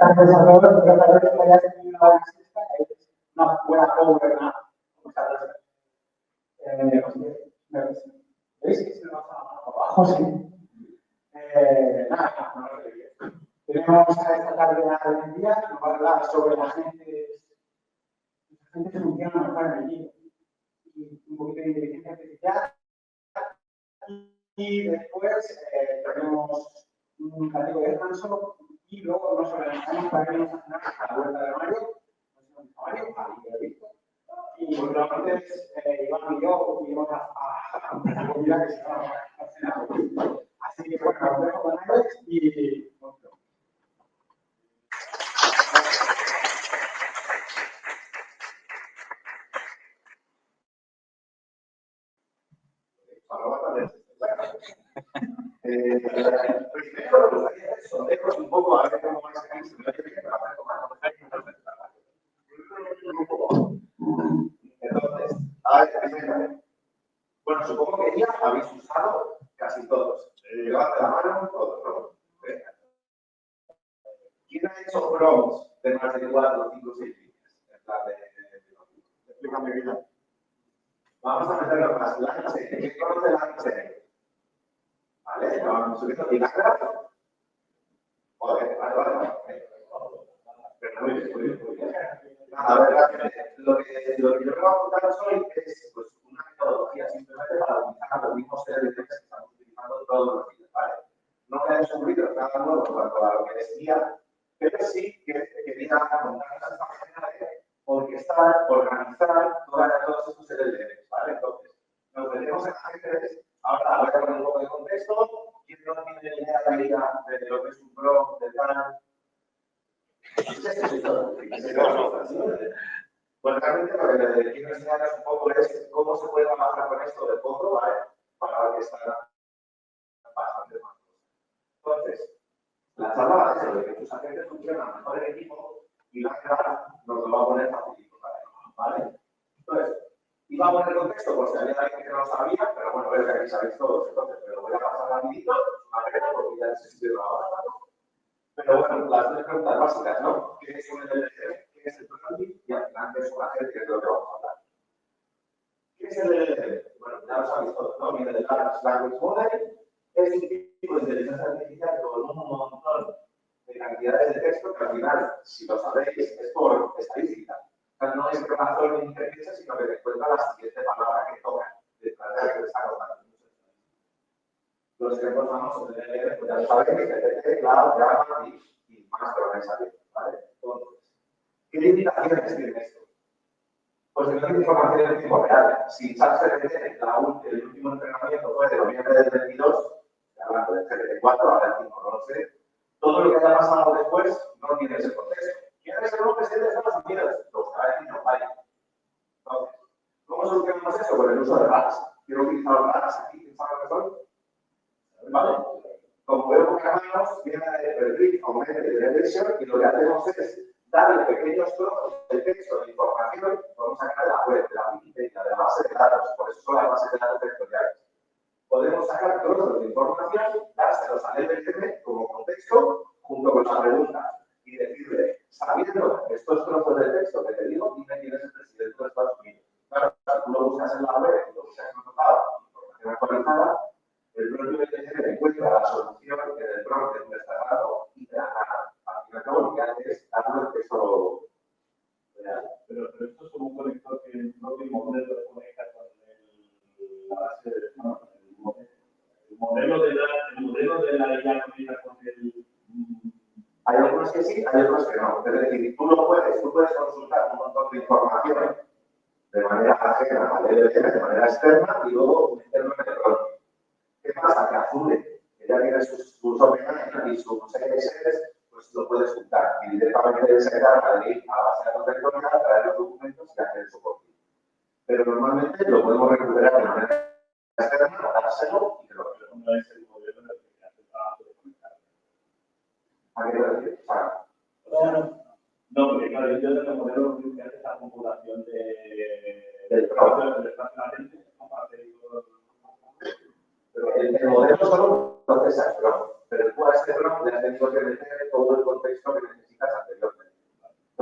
tardes a todos. Espero que hayáis tenido una buena siesta, que hayáis una buena power-nap. ¿Veis que se me pasa la mano por abajo? Sí. Nada, no lo sé bien. Tenemos esta tarde a el día, nos va a hablar sobre la gente que funciona mejor en el equipo. Y un poquito de inteligencia artificial. Y después tenemos un ratito de descanso y luego nos organizamos para irnos a cenar a la vuelta de Mario. Mario, ahí lo he visto. Y bueno, antes Iván y yo iremos a la comida que se llama a cenar. Así que bueno, os dejo con Alex y... Primero, me gustaría hacer sondejos un poco a ver cómo vais a caer. Entonces, a ver, bueno, supongo que ya habéis usado casi todos. Levanta la mano, todos, ¿no? ¿Quién ha hecho prompts de más de 4, 5, 6 líneas? En plan de... Explícame bien. Vamos a meterlo más. Lance. ¿Quién conoce Lance? ¿Vale? Vamos subiendo. ¿Y la grasa? Joder, vale. Pero muy bien. A ver, lo que yo me voy a contar hoy es pues, una metodología simplemente para utilizar los mismos CDTs que estamos utilizando todos los días, ¿vale? No me ha descubierto nada nuevo en cuanto a lo que decía, pero sí que quería contarles esta manera de orquestar, organizar todos estos CDTs, ¿vale? Entonces, nos metemos en ajedrez. Ahora voy a poner un poco de contexto. ¿Quién no tiene ni idea de lo que es un prompt, de tal? Pues realmente lo que le quiero enseñar un poco es cómo se puede trabajar con esto de poco, ¿vale? Para que está bastante más. Entonces, la charla va a ser de que tus agentes funcionan mejor en equipo y la cara nos lo va a poner facilito, ¿vale? Entonces, iba a poner el contexto por si había alguien que no lo sabía, pero bueno, veo que aquí sabéis todos, entonces, pero voy a pasar rapidito, una pena porque ya se sirve ahora, ¿no? Pero bueno, las tres preguntas básicas, ¿no? ¿Qué es un LLM? ¿Qué es el prototipo? Y al final, ¿qué es una gente? Que es de lo que vamos a hablar. ¿Qué es el LLM? Bueno, ya lo sabéis todos, ¿no? Viene del Large Language Model. Es un tipo de inteligencia artificial con un montón de cantidades de texto que al final, si lo sabéis, es por estadística. O sea, no es que una sola interpreta, sino que te encuentra la siguiente palabra que toca detrás de la que te está contando. Los ejemplos famosos de LLM, pues ya lo sabéis, GPT, Cloud, Java y más que van a salir, ¿vale? Entonces, ¿qué limitaciones tiene esto? Pues que no tiene información en tiempo real. Si ChatGPT, el último entrenamiento fue de noviembre del 22, hablando del GPT-4, ahora el 5, no lo sé, todo lo que haya pasado después no tiene ese contexto. ¿Quién es el nuevo presidente de Estados Unidos? Lo buscará decir no vaya. Entonces, ¿cómo solucionamos eso? Con el uso de RAS. Quiero utilizar los RAS aquí, ¿quién sabe lo que son? ¿Vale? Como veo con las manos, viene el brief o de direction y lo que hacemos es darle pequeños trozos de texto de información, podemos sacar de la web, de la Wikipedia, de la base de datos, por eso son las bases de datos vectoriales. Podemos sacar trozos de información, dárselos al LLM como contexto, junto con la pregunta, y decirle, sabiendo estos trozos de texto que te digo, dime quién es el presidente de Estados Unidos. Claro, si tú lo buscas en la web, lo buscas en otro lado, información actualizada, el propio LLM encuentra la solución en el prompt que tú le estás dando y te la da. Al fin y al cabo, lo que hace es darle el texto real. Pero esto es como un conector que el propio modelo se conecta con la base de el modelo de la IA conecta con el... Hay algunos que sí, hay otros que no. Es decir, tú puedes consultar un montón de información de manera ajena al LLM, de manera externa, y luego meterlo en el prompt. ¿Qué pasa? Que Azure, que ya tiene sus OpenAI y sus CSS, pues lo puedes juntar y directamente se encarga de ir a la base de datos vectorial, traer los documentos y hacer el soporte. Pero normalmente lo podemos recuperar de manera externa, dárselo y que lo No es el modelo en el que hace el trabajo de conectar. ¿A qué te refieres? No, porque claro, yo tengo el modelo que hace la computación del trabajo del espacio latente, aparte de todo. Pero el modelo solo procesa el prompt, pero tú a este prompt le has tenido que meter todo el contexto que necesitas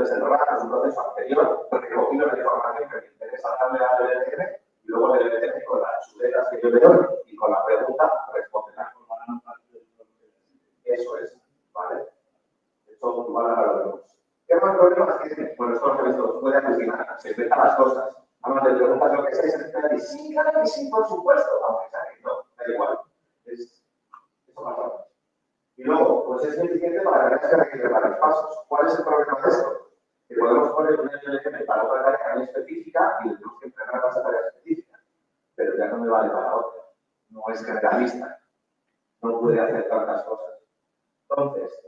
Entonces, el RAC es un proceso anterior, recogido la información que me interesa darle al LLM, y luego el LLM con las chuletas que yo le doy y con la pregunta responderá. Eso es, ¿vale? Eso igual a lo vemos. ¿Qué más problemas tiene? Bueno, esto lo he visto, puede alucinar, se explican las cosas. Además, te preguntas lo que es, y sí, claro que sí, por supuesto. Aunque sea que no, da igual. Eso pasa. Y luego, pues es suficiente para que tengas que requerir varios pasos. ¿Cuál es el problema de esto? Que podemos poner un LLM para otra tarea muy específica y tenemos que entrenar esa tarea específica. Pero ya no me vale para otra. No es generalista. No puede hacer tantas cosas. Entonces,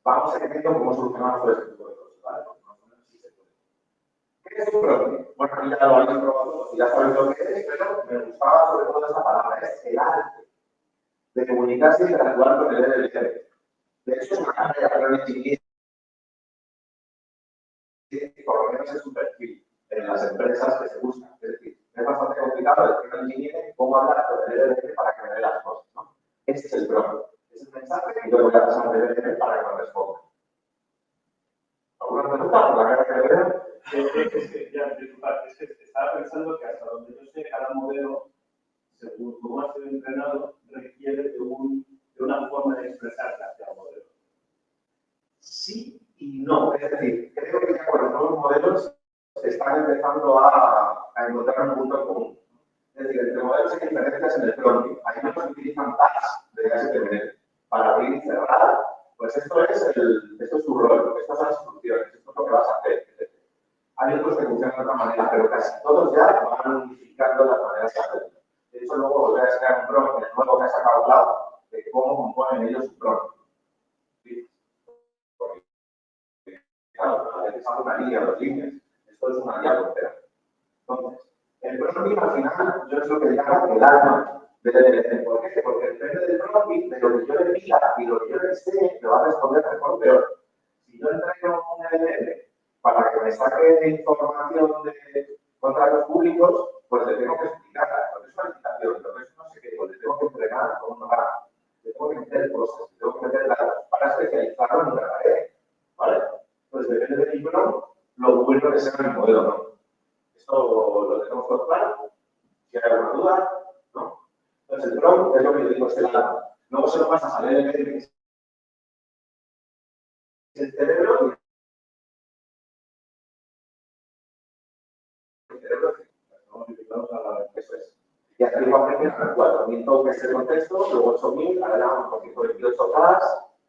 vamos a ver cómo solucionamos todo este tipo de cosas. ¿Vale? ¿Qué es un prompt? Bueno, aquí ya lo habéis probado y ya sabéis lo que es, pero me gustaba sobre todo esta palabra, es el arte de comunicarse y interactuar con el LLM. De hecho, es una carrera, pero no es por lo menos es un perfil en las empresas que se buscan. Es decir, es bastante complicado decir al ingeniero cómo hablar con el LLM para que me dé las cosas, ¿no? Este es el prompt, es el mensaje y yo voy a pasar al LLM para que me responda. ¿Alguna pregunta por la cara que le veo? Es que estaba pensando que hasta donde yo sé, cada modelo, según cómo ha sido entrenado, requiere de una forma de expresarse hacia el modelo. Sí y no. Es decir, creo que ya con los nuevos modelos se están empezando a encontrar un punto en común. Es decir, entre modelos hay diferencias en el frontend. Hay unos que utilizan tags de HTML para abrir y cerrar. Pues esto es tu rol, estas son las instrucciones, esto es lo que vas a hacer. Hay otros que funcionan de otra manera, pero casi todos ya van unificando las maneras de hacerlo. De hecho, luego volveré a sacar un prompt, el nuevo que ha sacado Cloud, de cómo componen ellos su prompt. Claro, a veces hago una línea o dos líneas. Esto es una guía entera. Entonces, el prompting al final, yo es lo que llamo el alma del LLM. ¿Por qué? Porque depende del prompting, de lo que yo le pida y lo que yo le enseñe, me va a responder mejor o peor. Si yo entrego un LLM para que me saque información de contratos públicos, pues le tengo que explicar. Lo que es una licitación, lo que es no sé qué, pues le tengo que entregar con un hogar. Le tengo que meter cosas, le tengo que meter datos para especializarlo en una tarea. ¿Vale? Pues depende del libro, lo bueno que sea el modelo, ¿no? Esto lo tenemos todo claro. Si hay alguna duda, ¿no? Entonces, el prompt es lo que yo digo, es el alma. Luego se lo pasas al LLM, que es el cerebro, y el cerebro eso es. Y arriba aprenden 4.000 tokens de contexto, luego 8.000, ahora ya vamos con 128 más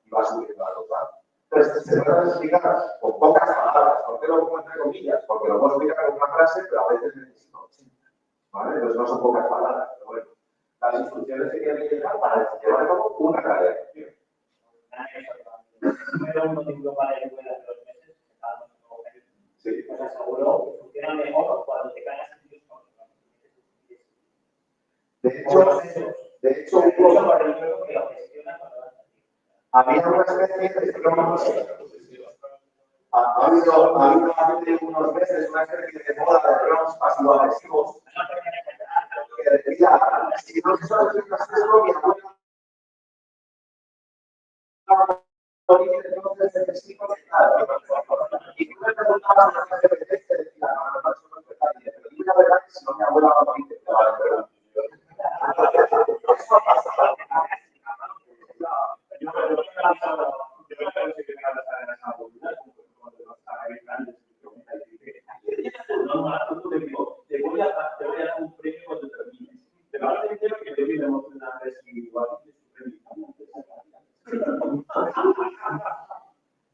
y va subiendo a total. Entonces, se trata de explicar con pocas palabras. ¿Por qué lo pongo entre comillas? Porque lo puedo explicar con una frase, pero a veces necesito 80. ¿Vale? Entonces no son pocas palabras, pero bueno. Las instrucciones que tienen que llegar para llevar a cabo una tarea de acción. Era un motivo para el vuelo de 2 meses, que estábamos como sí. Pues aseguró que funciona mejor cuando te caen sitios con De hecho, había una especie de ha habido hace unos meses una especie de moda de drones pasivo-agresivos que decía, si no se sabe qué es esto, mi abuela entonces necesito que y tú me preguntabas a la gente que te decía, no, eso no es verdad, pero dime la verdad que si no mi abuela va a morir, te vale, pero eso pasa. Te voy a dar un premio cuando termines. Te va a decir que debemos una residual de su premio.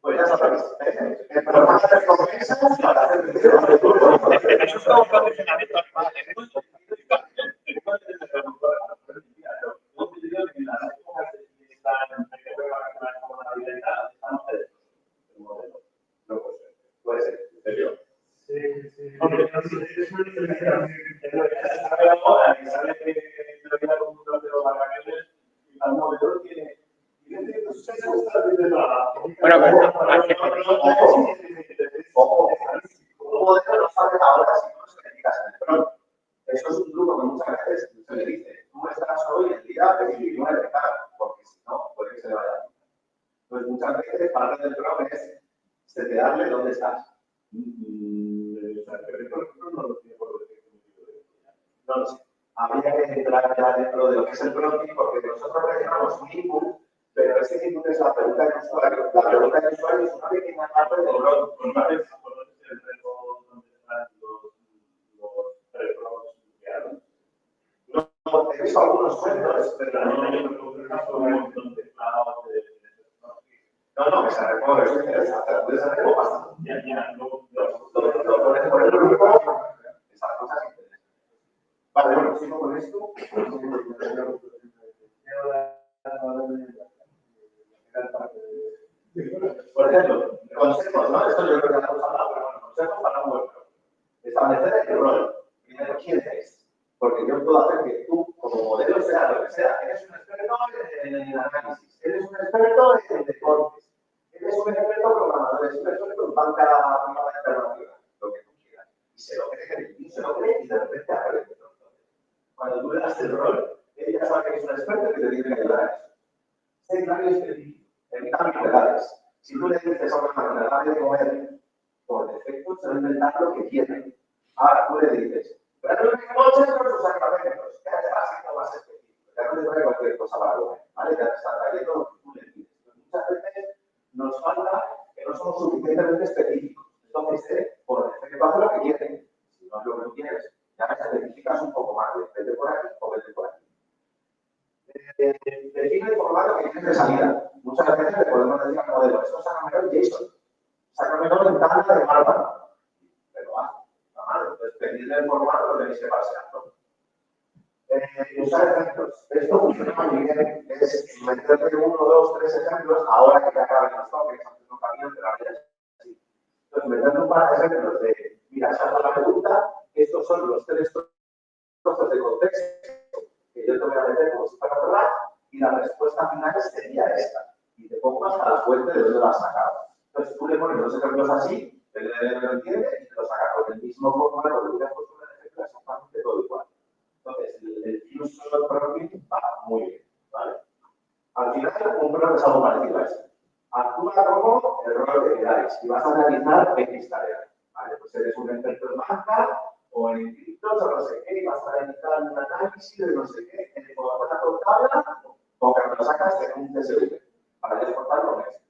Pues ya sabéis, el programa de recompensas para hacer eso es todo profesionalmente. Puede ser, ¿en serio? Un modelo no sabe ahora si no se le digas en el prompt. Eso es un truco que muchas veces se le dice, tú estás hoy el día 29 de tal, porque si no, puede que se le vaya. Pues muchas veces parte del prompt es, setearle dónde estás. No lo sé. Habría que entrar ya dentro de lo que es el prompting, porque nosotros rellenamos un input, pero ese input es la pregunta del usuario. La pregunta del usuario es una pequeña parte del prompt. ¿Conoces el repo donde están los preprompts creados? No, he visto algunos cuentos, pero No, no. un montón de cloud de No, que se recoge, eso interesa. Puedes hacerlo bastante. ya, Lo pones por el grupo, esas cosas interesan. Vale, bueno, sigo con esto. Por ejemplo, consejos, ¿no? Esto yo creo que ya hemos hablado, pero bueno, consejos para un buen pro. Establecer el rol. Primero, ¿quién eres? Porque yo puedo hacer que tú, como modelo, sea lo que sea. Eres un experto en el análisis, eres un experto en deportes, eres un experto programador, eres un experto en banca privada alternativa, lo que tú quieras. Y se lo cree, y se lo cree, y de repente aparece. Cuando tú le das el rol, ella sabe que es un experto y que te tiene que ayudar a eso. Sé cambio específico, en cambio de edades. Si tú le dices a una persona, dale de comer, por defecto se va a inventar lo que quiere. Ahora tú le dices, pero no me coches con sus sacramentos, ya te vas siendo más específico, ya no te trae cualquier cosa para comer, ¿vale? Ya te está trayendo lo que tú le pides. Muchas veces nos falta que no somos suficientemente específicos. Entonces, por defecto hace lo que quiere, si no es lo que tú quieres. Ya me especificas un poco más, vete por aquí o vete por aquí. Define el formato que tienes de salida. Muchas veces le podemos decir al modelo, esto sácamelo en JSON, sácamelo en tabla de Markdown. Pero va mal. Entonces, pedirle el formato lo tenéis que pasearlo. Usar ejemplos. Esto funciona muy bien. Es meterle 1, 2, 3 ejemplos ahora que ya acaban los toques, antes no cabían, pero ahora ya sí. Entonces, meterle un par de ejemplos de, mira, salta la pregunta, estos son los 3 trozos de contexto que yo te voy a meter como si fuera verdad, y la respuesta final sería esta. Y te pongas a la fuente de donde lo has sacado. Entonces tú le pones los ejemplos así, él lo entiende y te lo saca con el mismo formato que tú le has puesto un ejemplo exactamente todo igual. Entonces el user prompting va muy bien, ¿vale? Al final, un prompt es algo parecido a eso. Actúa como el rol que queráis y vas a realizar X tareas, ¿vale? Pues eres un experto en banca o en criptos o no sé qué, y vas a realizar un análisis de no sé qué, en el formato tabla, o que lo sacas en un CSV para exportarlo en Excel.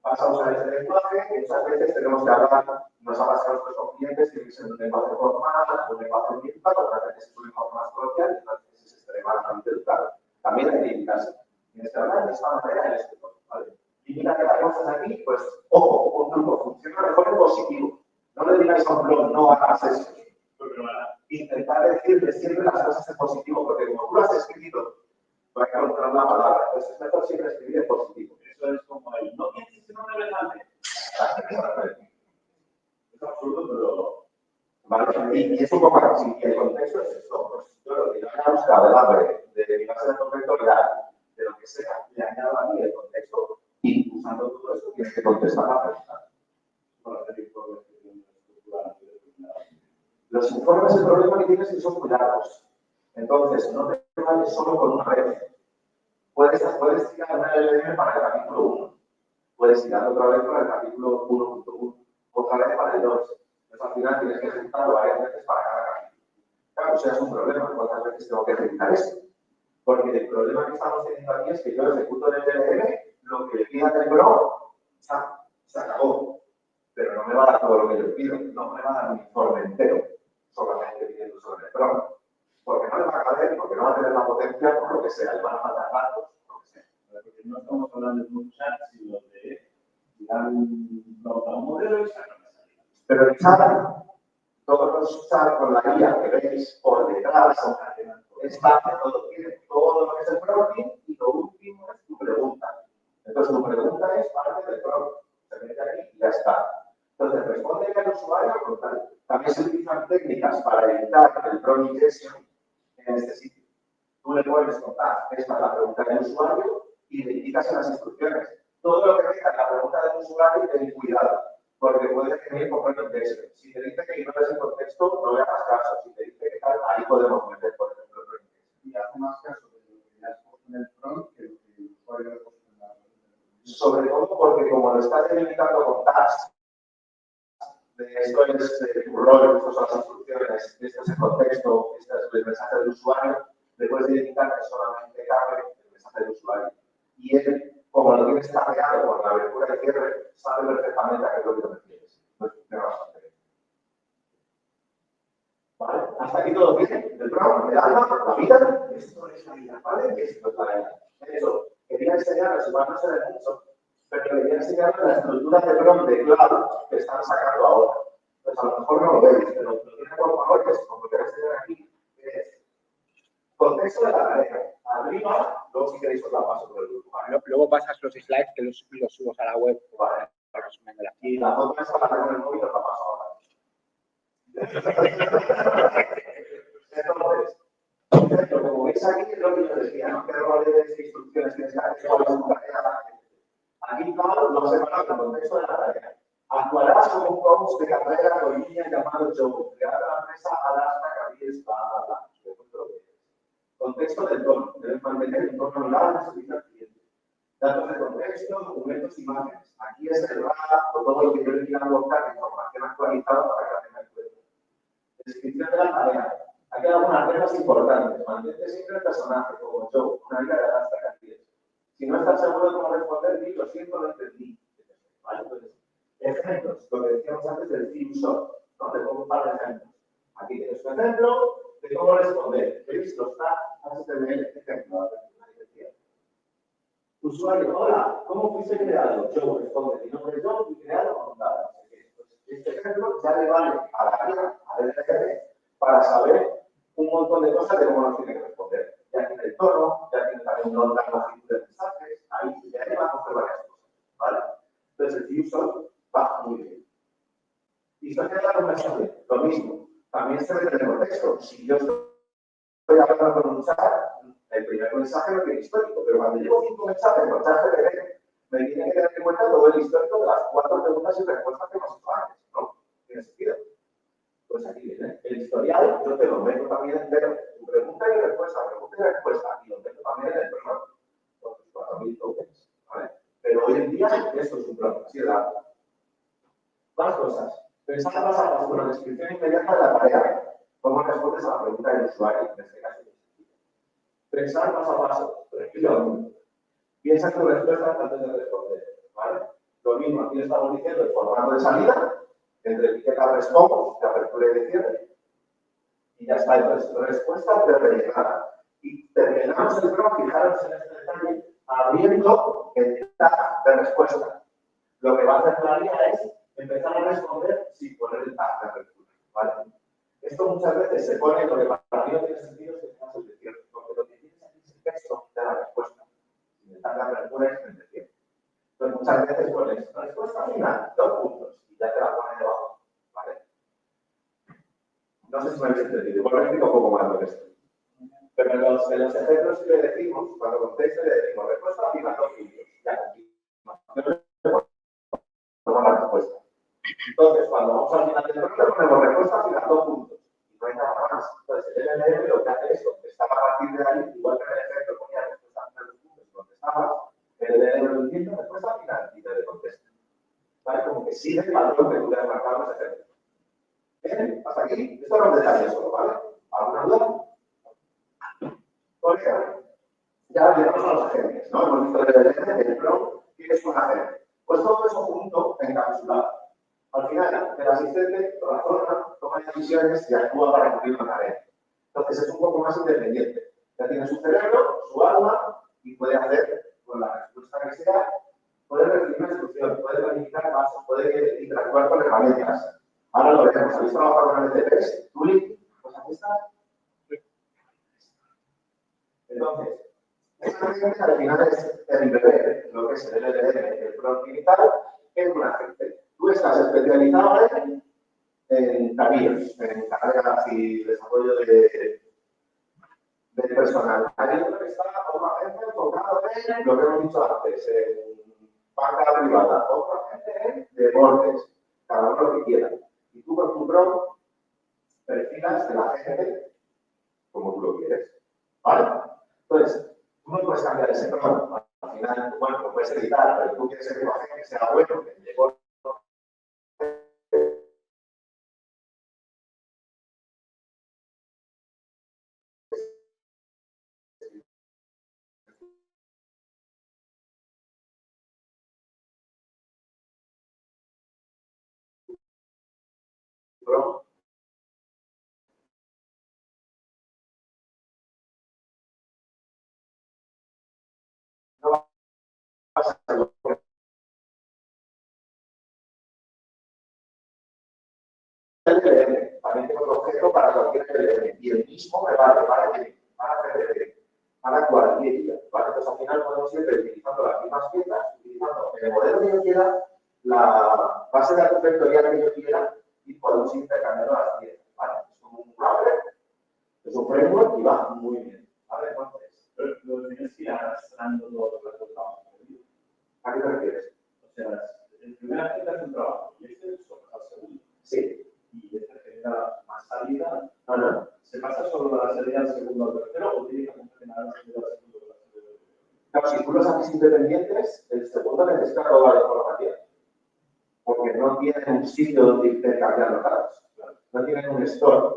Vas a usar este lenguaje y muchas veces tenemos que hablar, nos ha pasado con clientes que dicen un lenguaje formal, un lenguaje virtual, otras veces es un lenguaje más coloquial y otras veces es extremadamente educado. También hay que limitarse. Tienes que hablar de esta manera en este tono, ¿vale? Y mira que las cosas aquí, pues, ojo, un truco, funciona mejor en positivo. No le digáis a un blog, no hagas eso. Intentar decirle siempre las cosas en positivo, porque como tú lo has escrito, va a encontrar la palabra. Entonces es mejor siempre escribir en positivo. Eso es como el no pienses en un elefante. Es absurdo, pero. Vale, y es un poco así. Y el contexto es esto. Pues yo lo que yo he buscado el hambre de mi base de contexto real, de lo que sea, le añado a mí el contexto y usando todo esto tienes que contestar la pregunta. Los informes, el problema que tienes es que son muy largos. Entonces, no te vales solo con una vez. Puedes tirar una LLM para el capítulo 1. Puedes tirar otra vez para el capítulo 1.1. Otra vez para el 2. Entonces, al final tienes que ejecutarlo varias veces para cada capítulo. Claro, eso es un problema. ¿Cuántas veces tengo que ejecutar esto? Porque el problema que estamos teniendo aquí es que yo ejecuto en el LLM, lo que le pida del pro, se acabó. Pero no me va a dar todo lo que yo pido. No me va a dar un informe entero, solamente pidiendo sobre el pro. Porque no le va a caber, porque no va a tener la potencia, por lo que sea, le van a faltar datos, por lo que sea. Porque no estamos hablando de un chat, sino de dar un modelo y sacar una salida. Pero el chat, todos los chats con la guía que veis por detrás, es parte de todo. Tiene todo lo que es el prompting y lo último es tu pregunta. Entonces, tu pregunta es parte del prompting. Se mete aquí y ya está. Entonces, responde al usuario con tal. También se utilizan técnicas para evitar el prompt ingestion en este sitio. Tú le puedes contar, esta es la pregunta del usuario y le indicas en las instrucciones. Todo lo que venga en la pregunta del usuario, ten cuidado, porque puede tener un prompt ingestion. Si te dice que ignores el contexto, no le hagas caso. Si te dice que tal, ahí podemos meter, por ejemplo, el prompt ingestion. Y hace más caso de lo que le has puesto en el prompt que lo que el usuario ha puesto. sobre todo porque como lo estás delimitando con tags, esto es tu rol, estas son las instrucciones, esto es el contexto, este es el mensaje del usuario, le puedes delimitar que solamente cabe el mensaje del usuario. Y él, como lo tienes tagueado con la abertura y cierre, sabe perfectamente a qué es lo que te refieres. Entonces, funciona bastante bien. ¿Vale? Hasta aquí todo bien. El programa, el alma, la vida, esto es la vida, ¿vale? Esto es la vida. De hecho, quería enseñaros, igual no se ve mucho, pero quería enseñaros la estructura de prompt de cloud que están sacando ahora. Pues a lo mejor no lo veis, pero lo tiene por valores, como que voy a enseñar aquí, es contexto de la tarea. Arriba, luego si queréis os la paso por el grupo. ¿Vale? Luego pasas los slides que los subos a la web. Vale. Resumiéndola. Y la foto esa la tengo en el móvil, os la paso ahora. Entonces, como veis aquí, es lo que yo decía, ¿no? ¿Qué roles de instrucciones tienes que hacer? ¿Cuál es tu tarea? Aquí, claro, lo separamos en el contexto de la tarea. Actuarás como un coach de carrera con línea llamado Joe, crear la empresa Alaska Careers para contexto del tono, debes mantener un tono amigable y servicio al cliente. Datos de contexto, documentos, imágenes. Aquí es el RAP o todo lo que yo le quiera aportar, información actualizada para que la tenga en cuenta. Descripción de la tarea. Aquí hay algunas reglas importantes. Mantente siempre el personaje, como Joe, una vida de Alaska Careers. Si no estás seguro de cómo responder, di, lo siento, lo entendí. ¿Vale? Entonces, ejemplos, lo que decíamos antes del theme shot, ¿no? Te pongo un par de ejemplos. Aquí tienes un ejemplo de cómo responder. ¿Veis? Los tags HTML, ejemplo. Usuario, hola, ¿cómo fuiste creado? Yo responde, mi nombre es John, fui creado con tal. Este ejemplo ya le vale a la guía, a LDR, para saber un montón de cosas de cómo nos tiene que responder. Ya tiene el tono, ya tiene también una longitud de mensajes, ahí ya le va a coger varias cosas, ¿vale? Entonces el user va muy bien. Historia de la conversación, lo mismo. También se ve en el contexto. Si yo estoy hablando con un chat, el primer mensaje no tiene histórico, pero cuando llevo 5 mensajes con ChatGPT, me tiene que tener en cuenta todo el histórico de las 4 preguntas y respuestas que hemos hecho antes, ¿no? ¿Tiene sentido? Pues aquí viene. El historial, yo te lo meto también entero. Tu pregunta y respuesta, y lo meto también en el programa. Con tus 4.000 tokens, ¿vale? Pero hoy en día esto es un programa, así de largo. Más cosas. Pensar paso a paso con la descripción inmediata de la tarea. ¿Cómo respondes a la pregunta del usuario? En este caso, pensar paso a paso. Piensa tu respuesta antes de responder. ¿Vale? Lo mismo, aquí estamos diciendo el formato de salida, entre etiqueta responde, de apertura y de cierre. Y ya está. Entonces, respuesta prerellenada. Y terminamos el programa, fijaros en este detalle, abriendo el tag de respuesta. Lo que va a hacer la guía es empezar a responder sin poner el tag de apertura. ¿Vale? Esto muchas veces se pone, lo que para mí no tiene sentido es que tengas el de cierre, porque lo que tienes aquí es el texto de la respuesta. Sin el tag de apertura es el de cierre. Entonces muchas veces pones respuesta final, 2 puntos, y ya te la pones debajo. ¿Vale? No sé si me habéis entendido, igual me explico un poco más lo que es. Pero en los ejemplos que le decimos, cuando conteste, le decimos respuesta final, 2 puntos. Ya, ponemos la respuesta. Entonces, cuando vamos al final del programa, ponemos respuesta final, 2 puntos. Y no hay nada más. Entonces, el LLM lo que hace es contestar a partir de ahí, igual que en el ejemplo ponía respuesta final, 2 puntos y contestabas, el LLM lo entiende, respuesta final y te contesta. ¿Vale? Como que sigue el patrón que tú le has marcado en ese ejemplo. Bien, hasta aquí. Esto no es detalle solo, ¿vale? ¿Alguna duda? Por ejemplo, ya llegamos a los agentes, ¿no? Hemos visto el prompt, ¿qué es un agente? Pues todo eso junto, encapsulado. Al final, el asistente razona, toma decisiones y actúa para cumplir una tarea. Entonces, es un poco más independiente. Ya tiene su cerebro, su alma, y puede hacer, con la respuesta que sea, puede recibir una instrucción, puede planificar pasos, puede interactuar con herramientas. Ahora lo veremos. ¿Habéis trabajado con MCPs? ¿Tuli? ¿Pues aquí está? Entonces, esta agente al final es el bebé, lo que es el LLM, el prompt digital, es un agente. Tú estás especializado en careers, en carreras y desarrollo de personal. Hay otro que está otra agente enfocado en lo que hemos dicho antes, en banca privada, otra agente en deportes, cada uno lo que quiera. Y tú con tu prompt perfilas el agente como tú lo quieres. ¿Vale? Entonces, tú no puedes cambiar ese prompt. Al final final, bueno, lo puedes editar, pero tú quieres que tu imagen que sea bueno, que llegó. No vas a hacerlo. También tengo un objeto para cualquier LLM y el mismo me vale para PDD, para cualquier IA, ¿vale? Entonces al final podemos ir utilizando las mismas piezas, utilizando el modelo que yo quiera, la base de datos vectorial que yo quiera y podemos ir intercambiando las piezas, ¿vale? Es como un wrapper, es un framework y va muy bien, ¿vale? Entonces, lo tienes que ir arrastrando todos los resultados. ¿a qué te refieres? O sea, el primer agente hace un trabajo y este es al segundo. Sí. Y este genera más salida. No. ¿Se pasa solo la salida al segundo al tercero o tiene que funcionar la salida al segundo al tercero? Claro, si tú los haces independientes, el segundo necesita toda la información. Porque no tienen un sitio donde intercambiar los datos. No tienen un store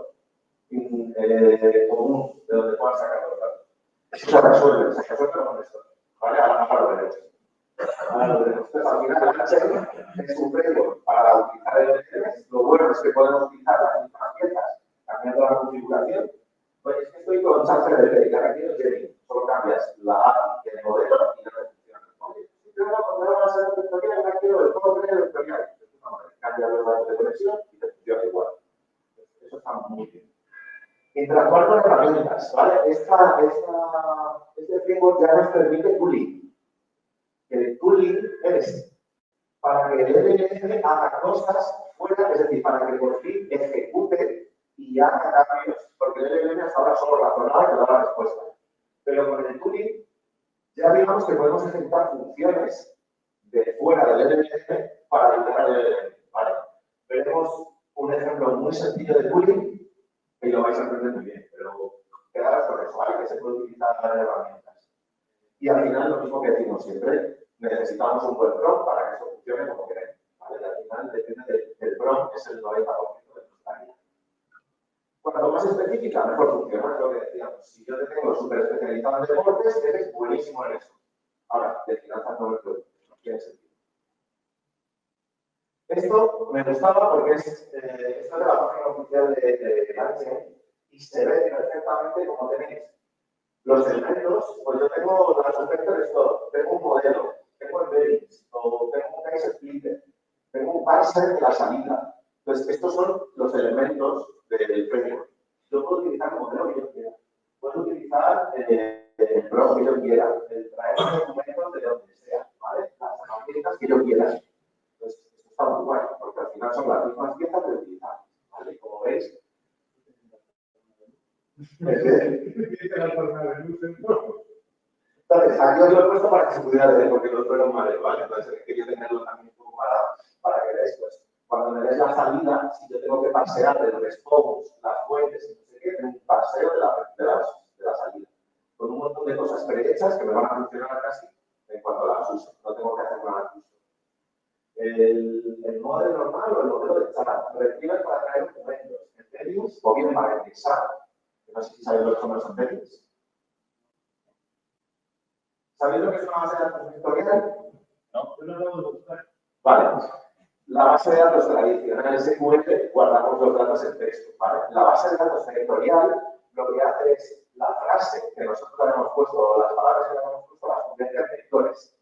común de donde puedan sacar los datos. Eso se resuelve con esto. ¿Vale? Ahora lo veremos. Entonces, al final, el HM es un framework para utilizar el LLM. Lo bueno es que podemos utilizar las mismas piezas cambiando la configuración. Pues es que estoy con ChatGPT, ya que quiero Gemini. Solo cambias la API del modelo y ya te funciona. Oye, si tengo una ser vectorial, ya quiero el todo vectorial. Cambia los datos de conexión y te funciona igual. Eso está muy bien. Interactuar con herramientas, ¿vale? Este framework ya nos permite tooling. El tooling es para que el LLM haga cosas fuera, es decir, para que por fin ejecute y haga cambios, porque el LLM hasta ahora solo razonaba y te da la respuesta. Pero con el tooling ya digamos que podemos ejecutar funciones de fuera del LLM para ayudar al LLM, ¿vale? Veremos un ejemplo muy sencillo de tooling y lo vais a entender muy bien, pero quedaros con eso, ¿vale? Que se puede utilizar en herramientas. Y al final, lo mismo que decimos siempre, necesitamos un buen prompt para que eso funcione como queremos, ¿vale? Y al final depende del prompt, que es el 90% de nuestra IA. Cuanto más específica, mejor funciona, es lo que decíamos. Si yo te tengo súper especializado en deportes, eres buenísimo en eso. Ahora, de finanzas no me preocupes, no tiene sentido. Esto me gustaba porque esto es de la página oficial de H y se ve perfectamente cómo tenéis los elementos. Pues yo tengo los aspectos de esto, tengo un modelo, tengo embeddings, o tengo un case splitter, tengo un parser de la salida. Entonces, estos son los elementos del framework. Yo puedo utilizar el modelo que yo quiera. Puedo utilizar el blog que yo quiera, el traer documentos de donde sea, ¿vale? Las herramientas que yo quiera. Entonces, esto está muy guay, porque al final son las mismas piezas de utilizar, ¿vale? Como veis. Entonces, aquí os lo he puesto para que se pudiera leer, porque el otro era un mareo, ¿vale? Entonces, quería tenerlo también un poco para que veáis, pues, cuando me des la salida, si yo tengo que parsear de los response, las fuentes y no sé qué, tengo un parseo de la salida. Con un montón de cosas prehechas que me van a funcionar casi en cuanto las uso. No tengo que hacer nada de uso. El modelo normal o el modelo de chat recibe para traer documentos, embeddings o bien para indexar. No sé si sabéis lo que son los embeddings. ¿Sabéis lo que es una base de datos vectorial? No, yo no lo puedo buscar. Vale. La base de datos tradicional SQL guardamos los datos en texto, ¿vale? La base de datos vectorial lo que hace es la frase que nosotros le hemos puesto, o las palabras que le hemos puesto, las convierte en vectores.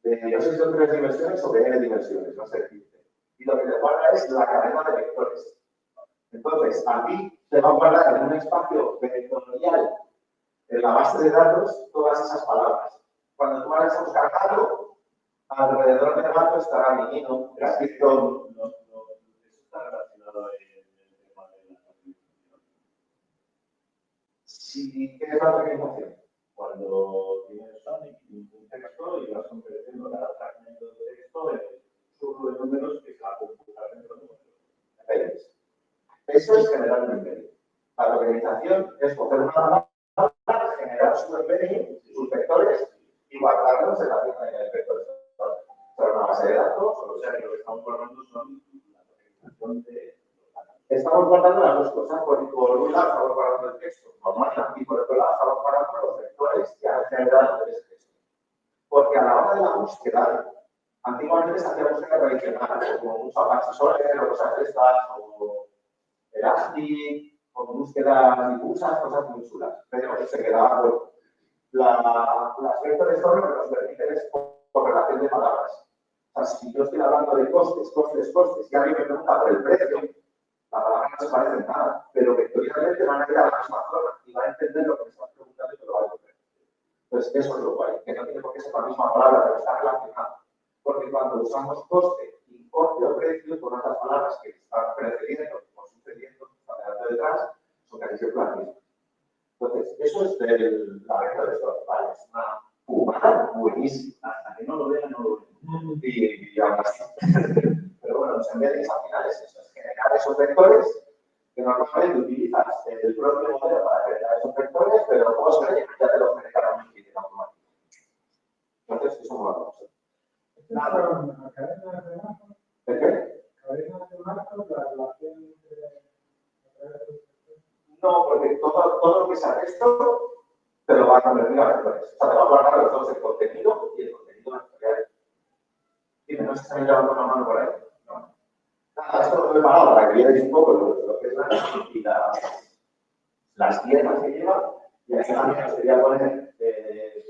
No sé si son 3 dimensiones o de n dimensiones, no sé decirte. Y lo que te guarda es la cadena de vectores. Entonces, a ti te va a guardar en un espacio vectorial en la base de datos todas esas palabras. Cuando tú vayas a buscar algo, alrededor del dato estará mi niño, escrito. Eso está relacionado en el tema de la tokenización. Si tienes la tokenización. Cuando tienes Sonic y un texto y vas convirtiendo cada fragmento de texto en un grupo de números que está computado dentro de un. Eso es generar un embedding. La tokenización es coger una palabra, generar su embedding, sus vectores y guardarlos en la tienda de efectos. Para una base de datos, O sea, que lo que estamos guardando son la documentación de... estamos guardando las dos cosas. Por un lado estamos guardando el texto normal y por otro lado estamos guardando los vectores que han generado ese texto. Porque a la hora de la búsqueda, antiguamente se hacía búsqueda tradicional, como mucho Apache Solver o cosas de estas, o Elastic, o búsquedas difusas, cosas muy chulas. Pero se quedaba por las vectores son lo que nos permiten es por relación de palabras. O sea, si yo estoy hablando de costes, y alguien me pregunta por el precio, la palabra no se parece en nada, pero vectorialmente van a ir a la misma zona y va a entender lo que me estás preguntando y te lo va a entender. Entonces, eso es lo guay, que no tiene por qué ser la misma palabra, pero está relacionada. Porque cuando usamos coste, importe o precio, con otras palabras que están precediendo o sucediendo, están delante detrás, son casi siempre las mismas. Entonces, eso es la venta de estos, ¿vale? Es una fumada buenísima. Hasta que no lo vean, no lo ven. Y aún así. Pero bueno, los embeddings al final es eso, es generar esos vectores que normalmente utilizas el propio modelo para generar esos vectores, pero Postgre ya te los genera un kit automático. Entonces, eso no lo vamos a hacer. La cadena de marcos, ¿De qué? cadena de marcos, la relación entre... No, porque todo lo que sea texto te lo va a convertir a vectores. O sea, te va a guardar los dos, el contenido y el contenido vectorial. Dime, no sé si están llevando una mano por ahí. No. Nada, esto lo he preparado para que veáis un poco lo que es las piezas que lleva. Y aquí también os quería poner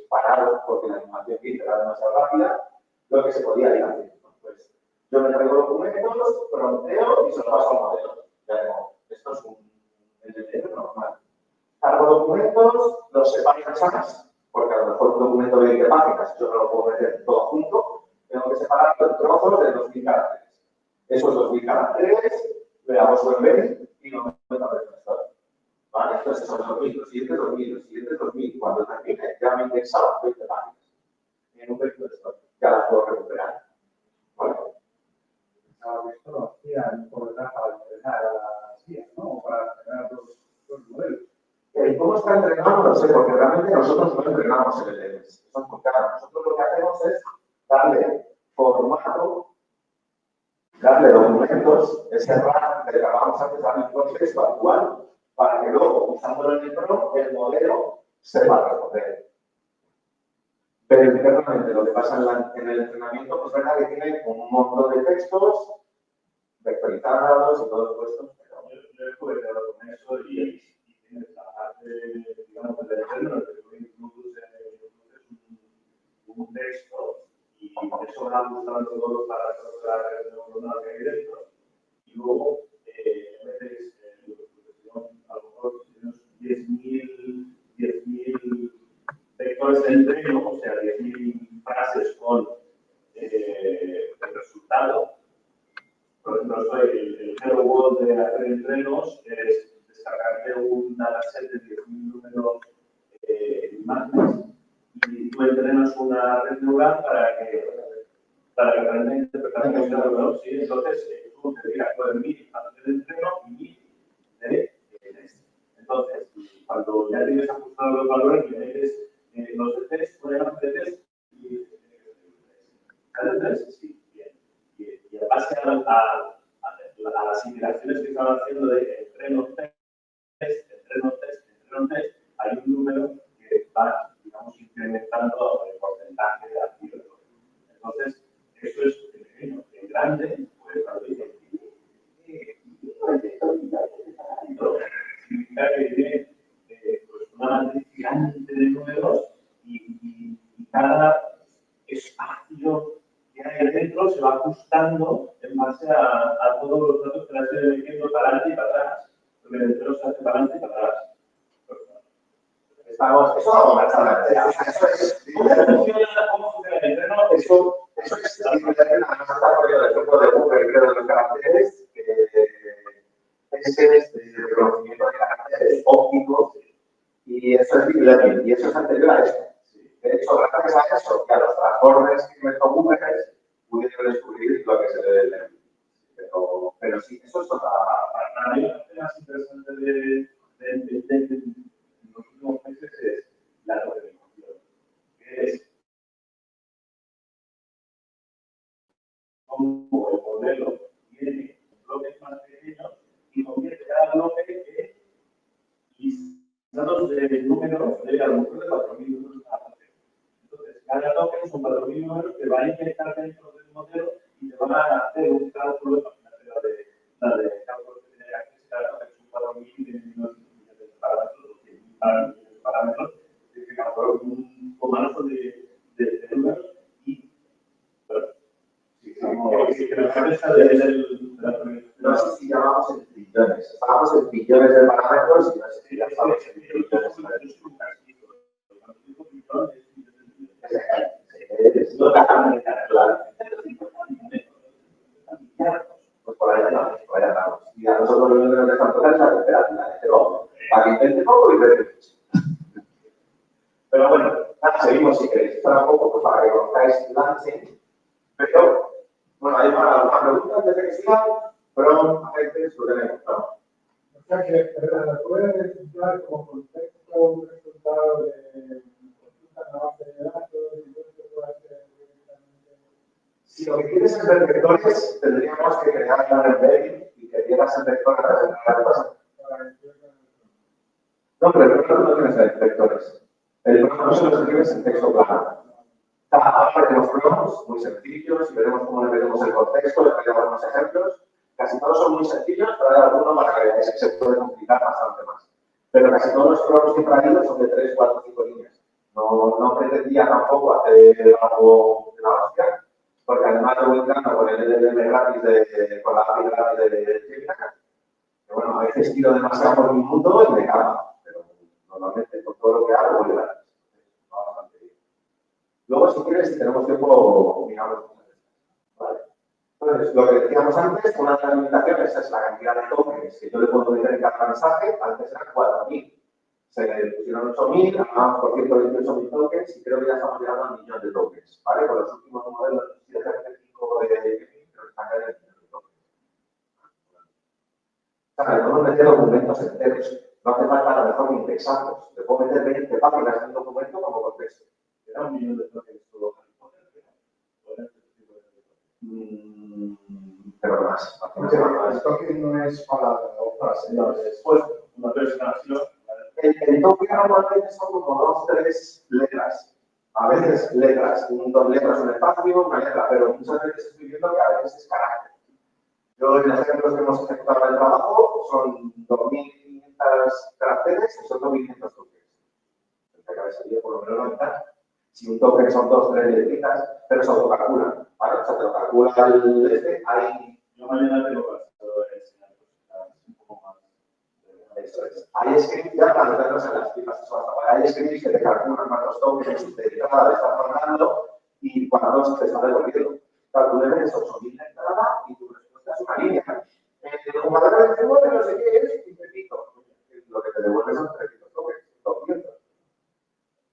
parado, porque la animación que hice era demasiado rápida, lo que se podía ir haciendo. Pues yo me traigo documentos, fronteo y se lo paso al modelo. Ya tengo, esto es un LTE normal. Cargo documentos, los separo en chunks, porque a lo mejor un documento de 20 páginas, yo no lo puedo meter todo junto, tengo que separarlo en trozos de 2000 caracteres. Esos 2000 caracteres, le hago su embedding y lo meto al gestor. ¿Vale? Entonces, esos 2000, los siguientes 2000, los siguientes 2000, cuando termine, ya me he indexado 20 páginas. En un vector gestor, ya las puedo recuperar. ¿Vale? Esto lo hacían por detrás para entrenar a las IAs, ¿no? O para entrenar los modelos. ¿Cómo está entrenado? No lo sé, porque realmente nosotros no entrenamos el LLMs. Eso es muy claro. Nosotros lo que hacemos es darle formato, darle documentos, ese RAM que acabamos antes, darle un contexto actual, para que luego, usándolo en el PRO, el modelo sepa responder. Pero internamente lo que pasa en el entrenamiento, pues es verdad que tiene un montón de textos vectorizados y todos puestos. Yo he jugado con eso y tienes la parte, digamos, del entreno, que tú introduces un texto y eso va gustando todos los parámetros de la red neuronal que hay dentro. Y luego metes, a lo mejor tienes 10.000 vectores de entreno, o sea, 10.000 frases con el resultado. Por ejemplo, el Hello World de hacer entrenos es descargarte un dataset de 10.000 números imágenes y tú entrenas una red neural para que aprenda a interpretar los datos. ¿Sí? Entonces, tú te digas, pues, 1000 de entreno y 1000 de test. Entonces, cuando ya tienes ajustados los valores, le metes los de test, por ejemplo, de test y de test, sí, bien. Y en base a las iteraciones que están haciendo de entreno test, hay un número que va, digamos, incrementando el porcentaje de activos. Entonces, eso es pequeño. En grande, pues, cuando dice, significa que tiene pues, una matriz gigante de números y cada espacio que hay dentro se va ajustando en base a todos los datos que le estoy metiendo para adelante y para atrás. Porque el entero se hace para adelante y para atrás. Eso no vamos a hablar. ¿Cómo funciona el entreno? Eso es simplemente una desarrollo del grupo de Google, creo, de los caracteres, ese es el reconocimiento de caracteres ópticos, y eso es deep learning, y eso es anterior a esto. De hecho, gracias a eso, que a los transformers que inventó Google, pudieron descubrir lo que se debe leer. Pero sí, eso es otra. Para mí, lo más interesante de los últimos meses es la representación. Es cómo el modelo tiene bloques más pequeños y convierte cada bloque en listados de números de a lo mejor de 4.000 números cada bloque. Entonces, cada token son 4.000 números que va a inyectar dentro del modelo y te van a hacer un cálculo, imagínate la de cálculo que tiene aquí, cada token son 4.000 y tiene unos millones de parámetros, 200.000 parámetros, que calcular un comando de números y, bueno, no sé si llamamos en trillones. Estábamos en billones de parámetros y no sé si ya estamos en trillones. Es lo que hagan claro. Pues por ahí andamos, por ahí andamos. Y a nosotros lo que nos dejan tocar es la temperatura. Pero para que intente poco y vete mucho. Pero bueno, nada, seguimos si queréis. Esto era un poco pues, para que conozcáis Lansing. Pero, bueno, hay una pregunta antes de que sigan, pero a veces lo tenemos, ¿no? O sea que, ¿puede necesitar como contexto un resultado de consulta en la base de datos y todo esto puede ser directamente? Si lo que quieres es ver vectores, tendríamos que crear un embedding y que dieras el vector a través de la cosa. No, pero el programa no tienes vectores. El programa solo se escribe en texto plano. Ahora tenemos programas muy sencillos y veremos cómo le metemos el contexto, le traigo algunos ejemplos. Casi todos son muy sencillos, pero hay algunos para que veáis que se puede complicar bastante más. Pero casi todos los programas que he traído son de 3, 4, 5 líneas. No pretendía tampoco hacer algo de la hostia, porque además yo voy entrando con el LLM gratis, con la API gratis de Gemini, que bueno, a veces tiro demasiado por mi mundo y me cago, pero normalmente con todo lo que hago voy gratis. Va bastante bien. Luego, si quieres, si tenemos tiempo, miramos. ¿Vale? Entonces, lo que decíamos antes, una de las limitaciones es la cantidad de tokens que yo le puedo meter en cada mensaje. Antes eran 4.000. Se pusieron 8.000, acabamos por 128.000 tokens y creo que ya estamos llegando al millón de tokens. ¿Vale? Con los últimos modelos de GPT-5 de creo que están cayendo el millón de tokens. O sea, le podemos meter documentos enteros. No hace falta a lo mejor ni indexarlos. Le puedo meter 20 páginas en un documento como contexto. Era 1 millón de tokens todo. Pero más. El token no es palabra o frase. No, después, una presentación. El token normalmente son como 2, 3 letras. A veces letras, 2 letras un espacio, una letra, pero muchas veces estoy viendo que a veces es carácter. Yo, en los ejemplos que hemos ejecutado en el trabajo, son 2.500 caracteres y son 2.500 tokens. Que sería por lo menos la mitad. Si un token son 2, 3 letritas, pero se autocalcula, ¿vale? O sea, te lo calcula el hay. Yo mañana tengo para enseñar un poco más. Eso es. Hay scripts ya para meternos en las cifras. Hay scripts que te calculan cuántos tokens de entrada le estás mandando y cuántos te está devolviendo. Calculen esos 8.000 de entrada y tu respuesta es una línea. El jugador de nuevo no sé qué es, y repito, lo que te devuelve son 300 tokens, 200.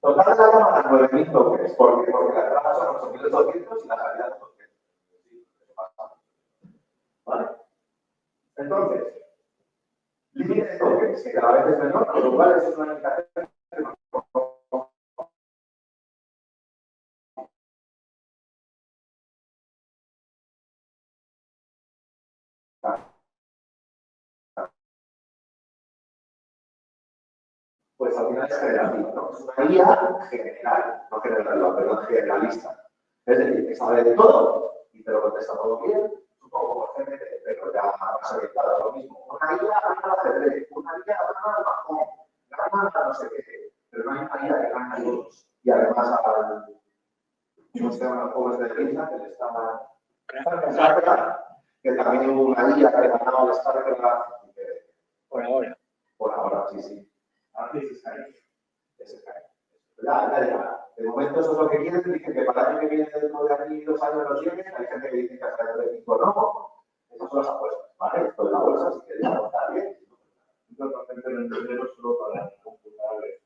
Total la llaman a 9.000 tokens. ¿Por qué? Porque la entrada son 8.800 y la salida son 200. ¿Vale? Entonces, límite de tokens, que cada vez es menor, con lo cual eso es una indicación que nos pues al final es generativo, ¿no? Es una guía general, no general, perdón, generalista. Es decir, que sabe de todo y te lo contesta todo bien, supongo como GPT, pero ya más orientado a lo mismo. Una guía gana al ajedrez, una guía gana al bajón, gana a no sé qué, pero no hay una guía que gana a todos. Y además al, ¿cómo se llaman los juegos de risa? Que le está... que también hubo una guía que ganaba al StarCraft. Por ahora. Por ahora, sí, sí. Antes es ahí. Ese cae. Ya. De momento eso es lo que quieren. Dicen que para el año que viene, dentro de aquí 2 años los tienen. Hay gente que dice que hasta el 25 no. Esas son las apuestas, ¿vale? Esto de la bolsa, si queréis apostar bien. Normalmente lo entendemos solo para computables.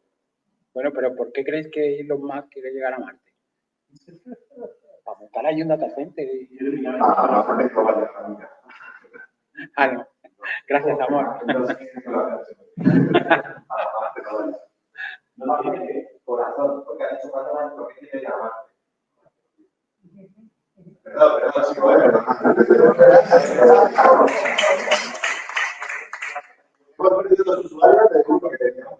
Bueno, pero ¿por qué creéis que Elon Musk quiere llegar a Marte? Para montar ahí un data center. No, gente que no vaya a nunca. Ah, no. Gracias, amor. Entonces, no tiene corazón, porque ha dicho 4 años porque quiere llamarte. Perdón, sí, bueno. Hemos perdido los usuarios de uno que teníamos.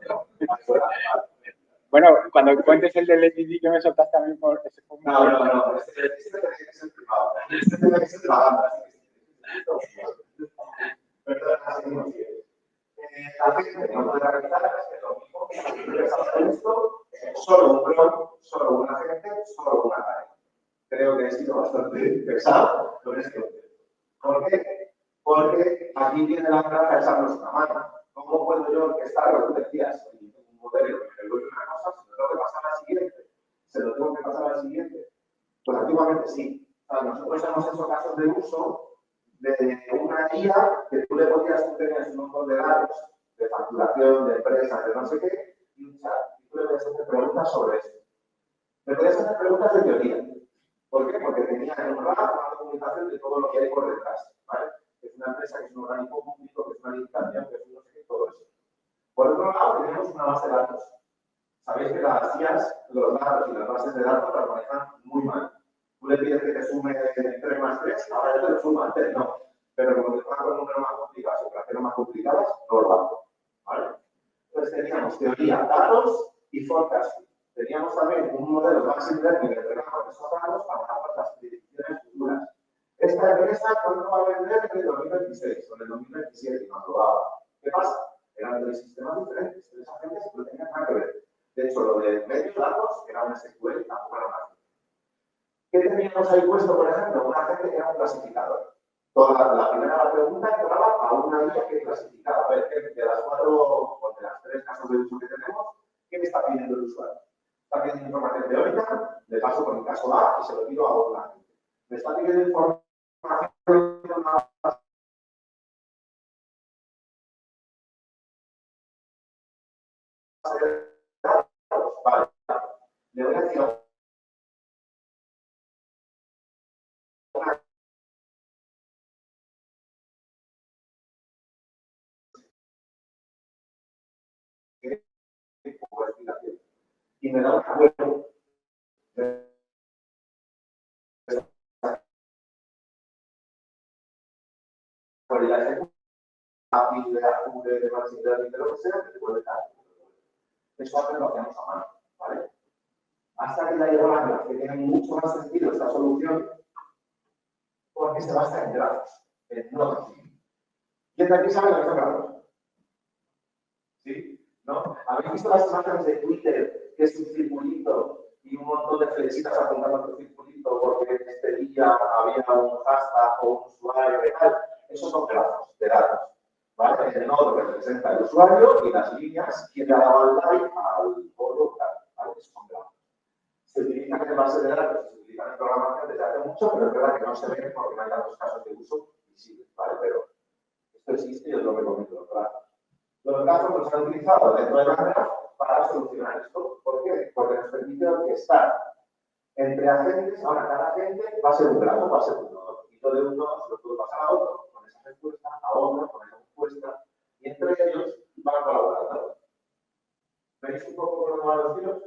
Bueno, cuando cuentes el del LTD que me soltaste también por ese punto. No, este tiene que ser privado. Este tiene que ser de la banda. Perdón, seguimos. La gente no puede realizar lo mismo que esto, solo un blog, solo una gente, solo una tarea. Creo que he sido bastante pesado con este concepto. ¿Por qué? Porque aquí viene la granja de echarnos una mano. ¿Cómo puedo yo orquestar lo que tú decías? Un modelo que me vuelve una cosa, se lo tengo que pasar al siguiente. Se lo tengo que pasar al siguiente. Pues antiguamente sí. O sea, nosotros hemos hecho casos de uso de una guía que tú le podías tener un montón de datos de facturación, de empresas, de no sé qué, y tú le podías hacer preguntas sobre esto. Le podías hacer preguntas de teoría. ¿Por qué? Porque tenía en un RAP una documentación de todo lo que hay por detrás. ¿Vale? Es una empresa que es un organismo público, que es una licitación, que es un no sé qué, todo eso. Por otro lado, tenemos una base de datos. Sabéis que las IAS, los datos y las bases de datos las manejan muy mal. Tú le pides que te sume 3 más 3, ahora ya te lo suma antes, no. Pero como te pongan con números más complicados, operaciones más complicadas, no lo hago. ¿Vale? Entonces teníamos teoría, datos y forecasting. Teníamos también un modelo más learning que entrenamos esos datos para hacer las predicciones futuras. Esta empresa, ¿cuándo va a vender? En el 2026 o en el 2027, y no aprobaba. ¿Qué pasa? Eran 3 sistemas diferentes, 3 agentes que no tenían nada que ver. De hecho, lo de medio datos era un SQL y tampoco era una. ¿Qué teníamos ahí puesto, por ejemplo? Un agente que era un clasificador. Toda la primera pregunta entraba a una guía que clasificaba. A ver, de las 4 o de las 3 casos de uso que tenemos, ¿qué me está pidiendo el usuario? Está pidiendo información teórica, le paso con el caso A y se lo pido a otra agente. Me está pidiendo información de una base de datos. Vale. Le voy a decir y me da un acuerdo de cualidad de API, de Azure, de Machine Learning, de lo que sea, que te puede dar. Eso antes lo hacíamos a mano, ¿vale? Hasta que ya llegó la verdad, que tiene mucho más sentido esta solución porque se basa en grafos, en nodos. ¿Quién de aquí sabe lo que son grafos? ¿Sí? ¿No? ¿Habéis visto las imágenes de Twitter, que es un circulito y un montón de flechitas apuntando a tu circulito porque en este día había un hashtag o un usuario y tal? Esos son grafos de datos. ¿Vale? El nodo representa el usuario y las líneas, quién le ha dado al like al foro, tal. ¿Vale? Esos son grafos. Se utilizan en base de datos, se utilizan en programación desde hace mucho, pero es verdad que no se ven porque no hay tantos casos de uso visibles, ¿vale? Pero esto existe y os lo recomiendo, los grafos. Los grafos los han utilizado dentro de Graph para solucionar esto. ¿Por qué? Porque nos permite orquestar entre agentes. Ahora, cada agente va a ser un grafo, va a ser un nodo. Y todo de un nodo se lo puedo pasar a otro con esa respuesta, a otro con esa respuesta, y entre ellos van colaborando. ¿Veis un poco por dónde van los tiros?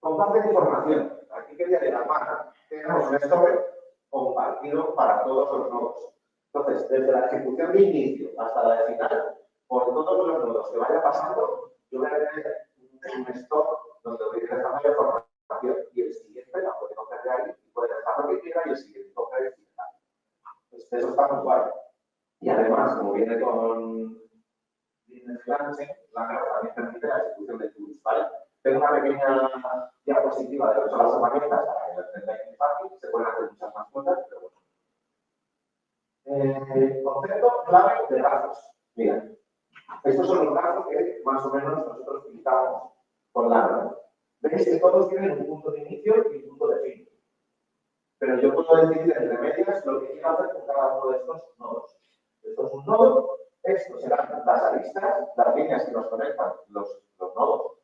Comparten información. Aquí quería llegar más. Tenemos un store compartido para todos los nodos. Entonces, desde la ejecución de inicio hasta la de final, por todos los nodos que vaya pasando, yo voy a tener un store donde voy a ir dejando la información y el siguiente la puede coger de ahí y puede dejar lo que quiera y el siguiente coger el final. Pues eso está muy guay. Y además, como viene con Business Branching, la carta también permite la ejecución de tools, ¿vale? Tengo una pequeña diapositiva de lo que son las herramientas para que lo entendáis muy fácil. Se pueden hacer muchas más cosas, pero bueno. Concepto clave de grafos. Mira, estos son los grafos que más o menos nosotros utilizamos con Lambda. Veis que todos tienen un punto de inicio y un punto de fin. Pero yo puedo decidir entre medias lo que quiero hacer con cada uno de estos nodos. Esto es un nodo, estos serán las aristas, las líneas que nos conectan los nodos.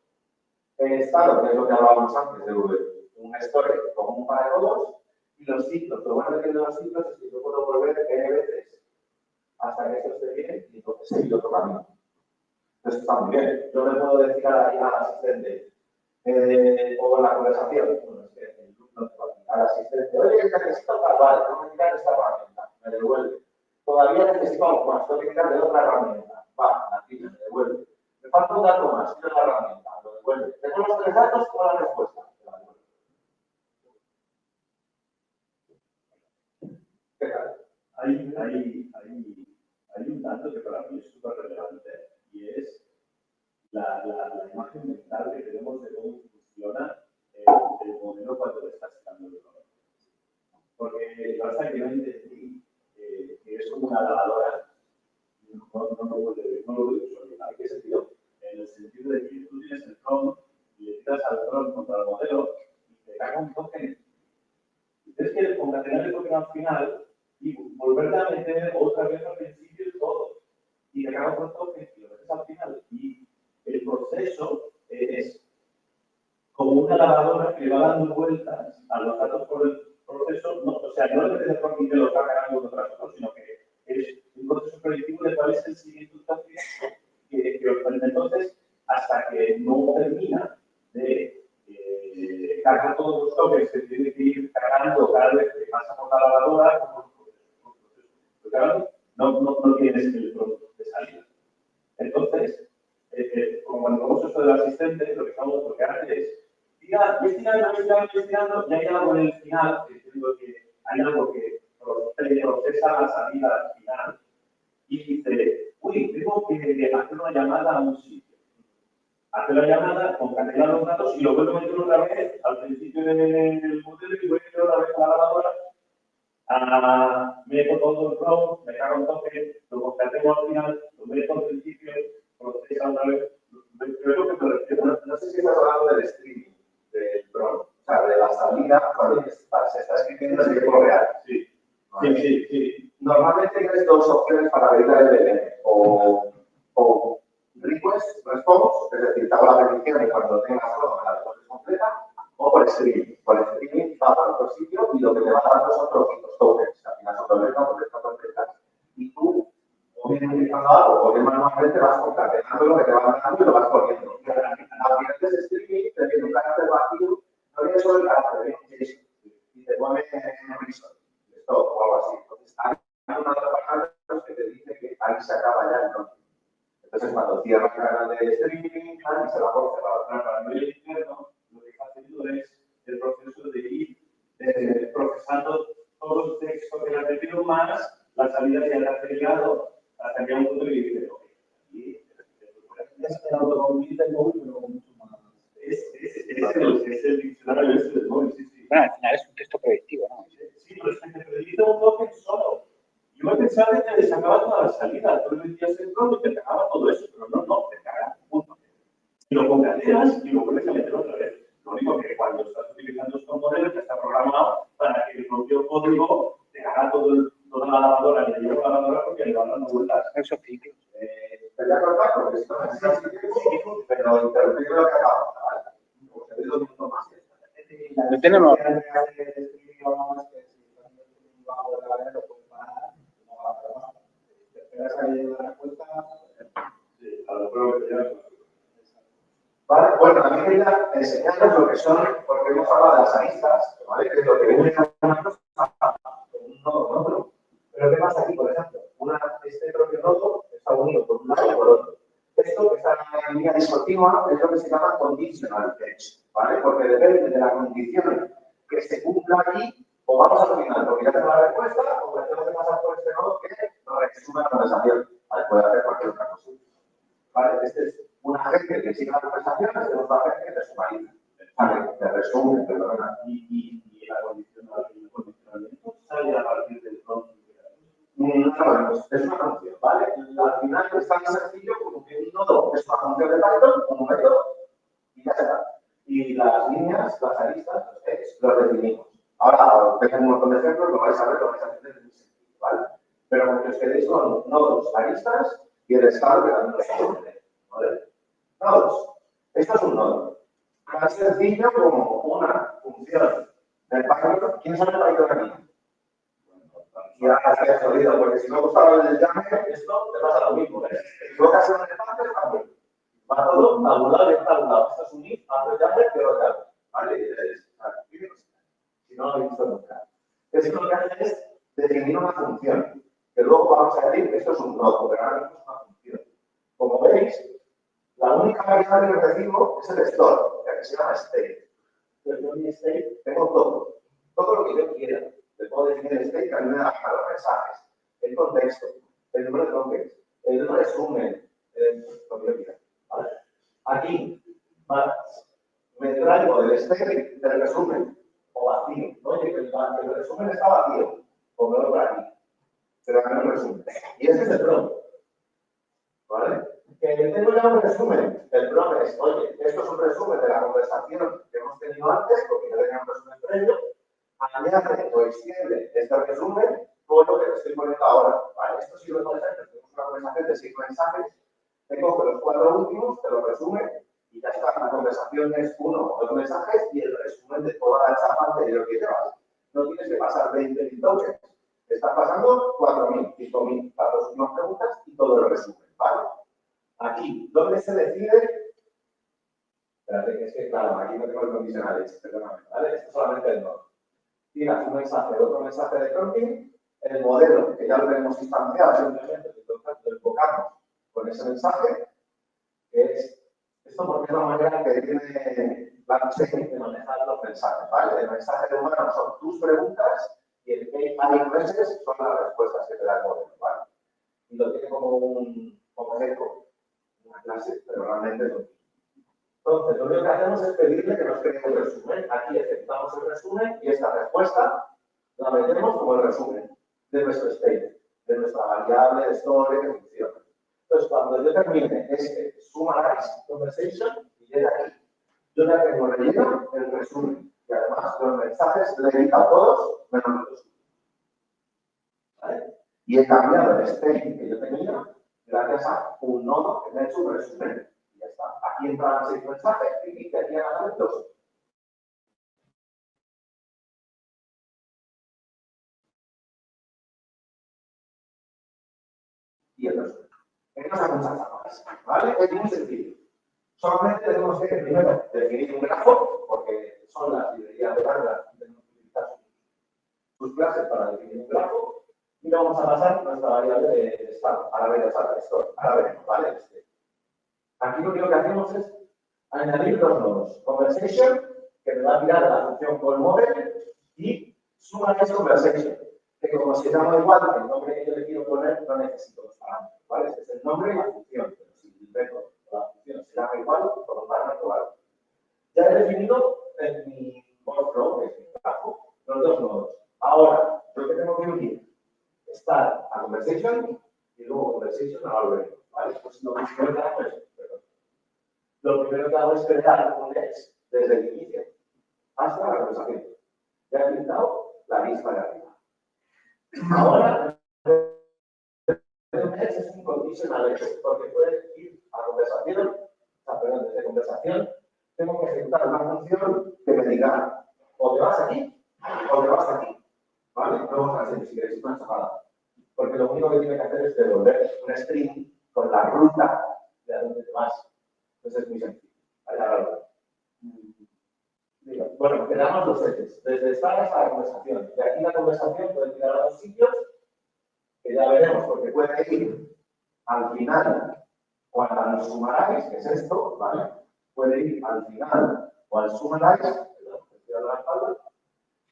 El estado, que es lo que hablábamos antes de un store común para todos, y los ciclos. Lo bueno de los ciclos es que yo puedo volver n veces hasta que esto esté bien y entonces seguir otro camino. Entonces está muy bien. Yo le puedo decir al asistente o la conversación, bueno, es que el loop no te va a al asistente, Oye, necesito tal, vale, tengo que quitar esta herramienta, me devuelve. Todavía necesito algo más, tengo que quitar de otra herramienta. Va, aquí me devuelve. Me falta un dato más, de la herramienta, lo devuelve. Tengo los 3 datos, toda la respuesta. Me la devuelve. ¿Qué tal? Hay un dato que para mí es súper relevante y es la imagen mental que tenemos de cómo funciona el modelo cuando le estás dando el valor. Porque pasa que no entendí que es como una lavadora, no lo voy a visualizar. ¿En qué sentido? En el sentido de que tú tienes el prompt y le tiras al prompt contra el modelo y te caga un token. Tienes que concatenar el token al final y volverte a meter otra vez al principio de todo. Y te cagas un token y lo metes al final. Y el proceso es como una lavadora que le va dando vueltas a los datos por el proceso, no, o sea, no le metes el prompt y te lo está cargando uno tras otro, sino que es un proceso predictivo de cuál es el siguiente token que obtiene. Entonces, hasta que no termina de cargar todos los tokens que tiene que ir cargando cada vez que pasa por la lavadora, no tienes el producto de salida. Entonces, como cuando vemos esto del asistente, lo que hace es estirando, y hay algo en el final, que entiendo que hay algo que procesa la salida al final, y dice, uy, tengo que hacer una llamada a un sitio. Hace la llamada, concatena los datos y lo vuelvo a meter otra vez al principio del modelo y voy a meter otra vez a la lavadora. Meto todo el prompt, me cago un toque, lo concateno al final, lo meto al principio, procesa otra vez. Creo que me refiero. No sé si estás hablando del streaming, del prompt, o sea, de la salida cuando se está escribiendo en tiempo real. Sí. ¿Vale? Sí. Normalmente tienes 2 opciones para verificar el DNI, o request, response, es decir, te hago la petición y cuando tengas todo me la respuesta completa, o por streaming. Por streaming va para otro sitio y lo que te va a dar son trocitos tokens, al final son completas, y tú, o bien utilizando algo, o bien manualmente vas concatenando lo que te va dando y lo vas poniendo. Al final de ese streaming te viene un carácter vacío, no viene solo el carácter, viene JSON, y te pone en reason, o algo así. Entonces, hay una de las palabras que te dice que ahí se acaba ya el nombre. Entonces, cuando cierras el canal de streaming, y se va por cerrado. Para el nivel interno, lo que está haciendo es el proceso de ir procesando todo el texto que le ha metido más, la salida que le ha acelerado, hasta que a un punto y dice, ok, Es el automóvil del móvil, pero mucho más. es el diccionario ese del móvil, sí. Bueno, al final es un texto predictivo, ¿no? Sí, pero es que te predice un token solo. Yo me pensaba que te sacaba toda la salida, tú le metías el prompt y te cagaba todo eso, pero no, te caga un token. Y lo concatenas y lo vuelves a meter otra vez. Lo único que cuando estás utilizando estos modelos ya está programado para que el propio código te haga toda la lavadora, le lleva la lavadora porque le van dando vueltas. Esos ciclos. Te voy a cortar porque esto no es así, pero interrumpir lo que acabo, ¿vale? Porque he oído un poco más. No tenemos. Sí, a lo mejor que ya. Vale, bueno, también quería enseñaros lo que son, porque hemos hablado de las aristas, ¿vale? Que es lo que une a una cosa con un nodo con otro. Pero ¿qué pasa aquí, por ejemplo? Este propio nodo está unido por un lado y por otro. Esto que está en línea discontinua es lo que se llama conditional edge, ¿vale? Porque depende de la condición que se cumpla aquí, o vamos al final, porque ya tengo la respuesta, o tengo que pasar por este nodo que resume la conversación, ¿vale? Puede hacer cualquier otra cosa. ¿Vale? Este es un agente que sigue la conversación, este es otro agente que resumariza. ¿Vale? Te resume, perdona. Y el condicionamiento sale a partir del prompt. No, es una función, ¿vale? Al final es tan sencillo como que un nodo es una función de Python, un método, y ya está. Y las líneas, las aristas, los definimos. Ahora, tengo un montón de ejemplos, lo vais a ver, lo vais a entender muy sencillo, ¿vale? Pero como que os quedéis con nodos, aristas y el estado que también los conoce, ¿vale? Nodos. Esto es un nodo. Tan sencillo como una función del Python. ¿Quién sabe Python aquí? Y ahora se ha jodido, porque si no gustaba el llame, esto te pasa lo mismo. Te equivocas en un elefante, está bien. Va todo tabular y tabulado. Esto es un if, hace llame, pero llame. ¿Vale? Si no lo he visto nunca. definido una función, que luego vamos a decir que esto es un nodo, pero ahora mismo es una función. Como veis, la única variable que recibo es el store, que se llama state. Yo en mi state tengo todo lo que yo quiera. Le puedo definir el state que a mí me da para los mensajes, el contexto, el número de tokens, el resumen, lo que yo quiera. ¿Vale? Aquí, me traigo el state del resumen o vacío. Oye, que el resumen está vacío, pongo por aquí. Pero acá no el resumen. Y este es el prompt. ¿Vale? Que tengo ya un resumen. El prompt es, oye, esto es un resumen de la conversación que hemos tenido antes, porque yo tenía un resumen previo. Añade o extiende este resumen con lo que te estoy poniendo ahora. ¿Vale? Esto sirve, por ejemplo, tenemos una conversación de 6 mensajes, te coge los 4 últimos, te los resume y ya está. La conversación es 1 o 2 mensajes y el resumen de toda la chapa anterior que llevas. No tienes que pasar 20.000 tokens. Estás pasando 4.000, 5.000 para las 2 últimas preguntas y todo el resumen. ¿Vale? Aquí, ¿dónde se decide? Espérate, que es que, claro, aquí no tengo el condicional, perdóname, ¿vale? Esto es solamente el nodo. Tiras un mensaje, otro mensaje de prompting, el modelo, que ya lo tenemos instanciado, simplemente lo enfocamos con ese mensaje, que es esto porque es la manera que tiene LangChain de manejar los mensajes, ¿vale? El mensaje de humano son tus preguntas y el KPI messages son las respuestas que te da el modelo, ¿vale? Y lo tiene como un eco, una clase, pero realmente no. Entonces, lo único que hacemos es pedirle que nos cree un resumen. Aquí ejecutamos el resumen y esta respuesta la metemos como el resumen de nuestro state, de nuestra variable, de store, de función. Entonces, cuando yo termine este summarize conversation y llegue aquí, yo ya tengo relleno el resumen. Y además, los mensajes le dedico a todos menos los dos. ¿Vale? Y he cambiado el state que yo tenía gracias a un nodo que me ha hecho un resumen. Y ya está. Aquí entran 6 mensajes y aquí van 2. Y el resumen. No se hacen muchas cosas, ¿vale? Es muy sencillo. Solamente tenemos que primero definir un grafo, porque son las librerías de Lambda que tenemos que utilizar sus clases para definir un grafo, y le vamos a pasar nuestra variable de estado. Ahora veremos esto. Ahora veremos, ¿vale? Aquí lo único que hacemos es añadir 2 nodos. Conversation, que me va a tirar la función callModel, y summarize conversation, que como se llama igual que el nombre que yo le quiero poner, no necesito los parámetros, ¿vale? Este es el nombre y la función, pero si el método o la función se llama igual, por los parámetros, ¿vale? Ya he definido en mi workflow, que es mi trabajo, los 2 nodos. Ahora, lo que tengo que unir, start a conversation y luego conversation a algoritmo, ¿vale? Pues lo primero que hago es, lo primero que hago es crear un edge desde el inicio hasta la conversación. Ya he pintado la lista de arriba. Ahora, un edge es un conditional edge, porque puedes ir a conversación, perdón, desde conversación, tengo que ejecutar una función que me diga o te vas aquí o te vas aquí. ¿Vale? Luego os enseño si queréis una chapada. Porque lo único que tiene que hacer es devolver un string con la ruta de a dónde te vas. Entonces es muy sencillo. Bueno, creamos los edges. Desde esta hasta la conversación. De aquí la conversación puede tirar a 2 sitios, que ya veremos, porque puede ir al final o al summarize, que es esto, ¿vale? Puede ir al final o al summarize, perdón, estoy a la espalda,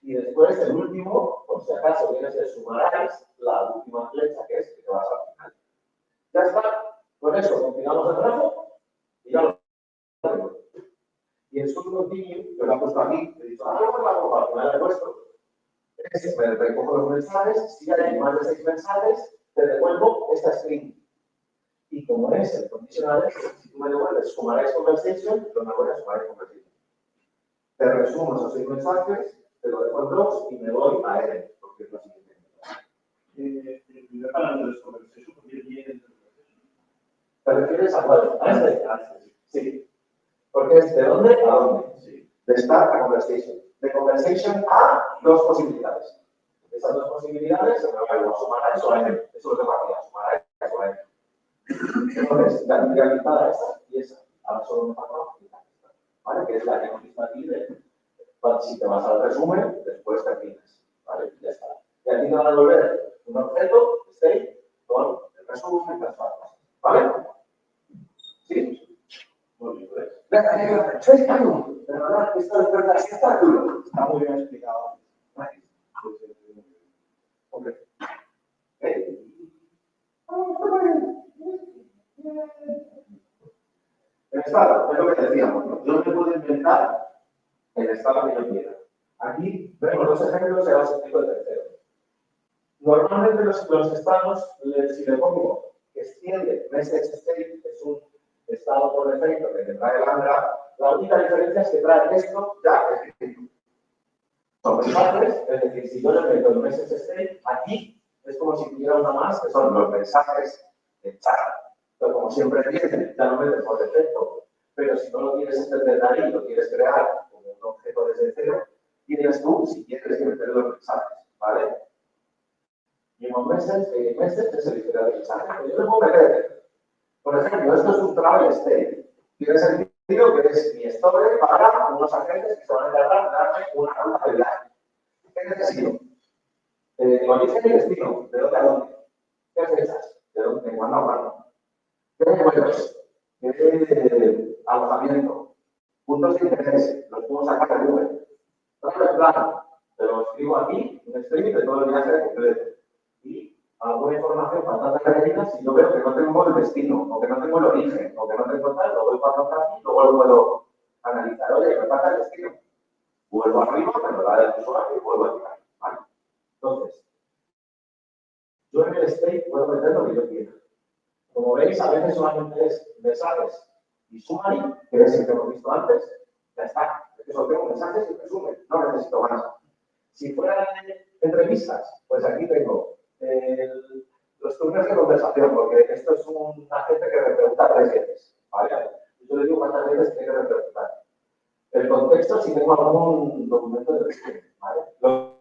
y después el último, por si acaso tienes el summarize, la última flecha que es que te vas al final. Ya está. Con eso compilamos el grafo y ya lo tenemos. Y el subcontinue, que lo he puesto aquí, he dicho, al final he puesto, es, me recojo los mensajes, si hay más de 6 mensajes, te devuelvo esta string. Y como es el conditional, si tú me devuelves summarize conversation, lo me voy a summarize conversation. Te resumo esos 6 mensajes, te lo dejo en 2 y me voy a N, porque es la siguiente. El primer parámetro de conversation, ¿por qué viene? ¿Te refieres a cuál? ¿A este? Sí. Porque es de dónde a dónde. Sí. De start a conversation. De conversation a 2 posibilidades. Esas 2 posibilidades se me van a sumar a eso a N. Eso lo tengo aquí, a sumar a eso a N. Entonces, ya tendría quitada esa y esa. Ahora solo me falta quitar esta. ¿Vale? Que es la que hemos visto aquí de si te vas al resumen, después terminas. ¿Vale? Ya está. Y aquí te van a devolver un objeto, state, con el resumen y las faltas. ¿Vale? ¿Sí? Muy bien, ¿ves? Soy Caio. De verdad, esto es verdad, sí está duro. Está muy bien explicado. Gracias. Sí, sí, sí, muy bien. Hombre. El estado, es lo que decíamos, ¿no? Yo me puedo inventar el estado que yo quiera. Aquí vemos dos ejemplos y ahora os explico el tercero. Normalmente los estados, si le pongo que extiende message state, es un estado por defecto que te trae Lambda, la única diferencia es que trae esto ya escrito. Son mensajes, es decir, si yo le meto el message state, aquí es como si tuviera una más, que son los mensajes de chat. Pero como siempre viene, ya lo metes por defecto, pero si no lo quieres extender ahí, lo quieres crear como un objeto desde cero, tienes tú, si quieres, que meter los mensajes, ¿vale? Y un message es el diferente mensaje. Yo le puedo meter, por ejemplo, esto es un travel state. Tiene sentido que es mi store para unos agentes que se van a encargar de darme una ruta de viaje. ¿Qué necesito? Origen y destino. ¿De dónde a dónde? ¿Qué fechas? ¿De dónde? ¿De cuándo a cuándo? ¿Qué vuelos? ¿Qué alojamiento? Puntos de interés. Los puedo sacar de Google. Travel plan. Te lo escribo aquí, un stream de todo el viaje completo. Y alguna información bastante relevante si yo veo que no tengo el destino, o que no tengo el origen, o que no tengo tal, lo vuelvo a anotar aquí, luego lo puedo analizar. Oye, me falta el destino. Vuelvo arriba, me lo da el usuario y vuelvo a tirar. ¿Vale? Entonces, yo en el state puedo meter lo que yo quiera. Como veis, a veces solamente es mensajes y summary, que es el que hemos visto antes, ya está. Yo solo tengo mensajes y resumen, no necesito más. Si fuera entrevistas, pues aquí tengo los turnos de conversación, porque esto es un agente que me pregunta 3 veces, ¿vale? Yo le digo cuántas veces tiene que preguntar. El contexto, si tengo algún documento de resumen, ¿vale? Lo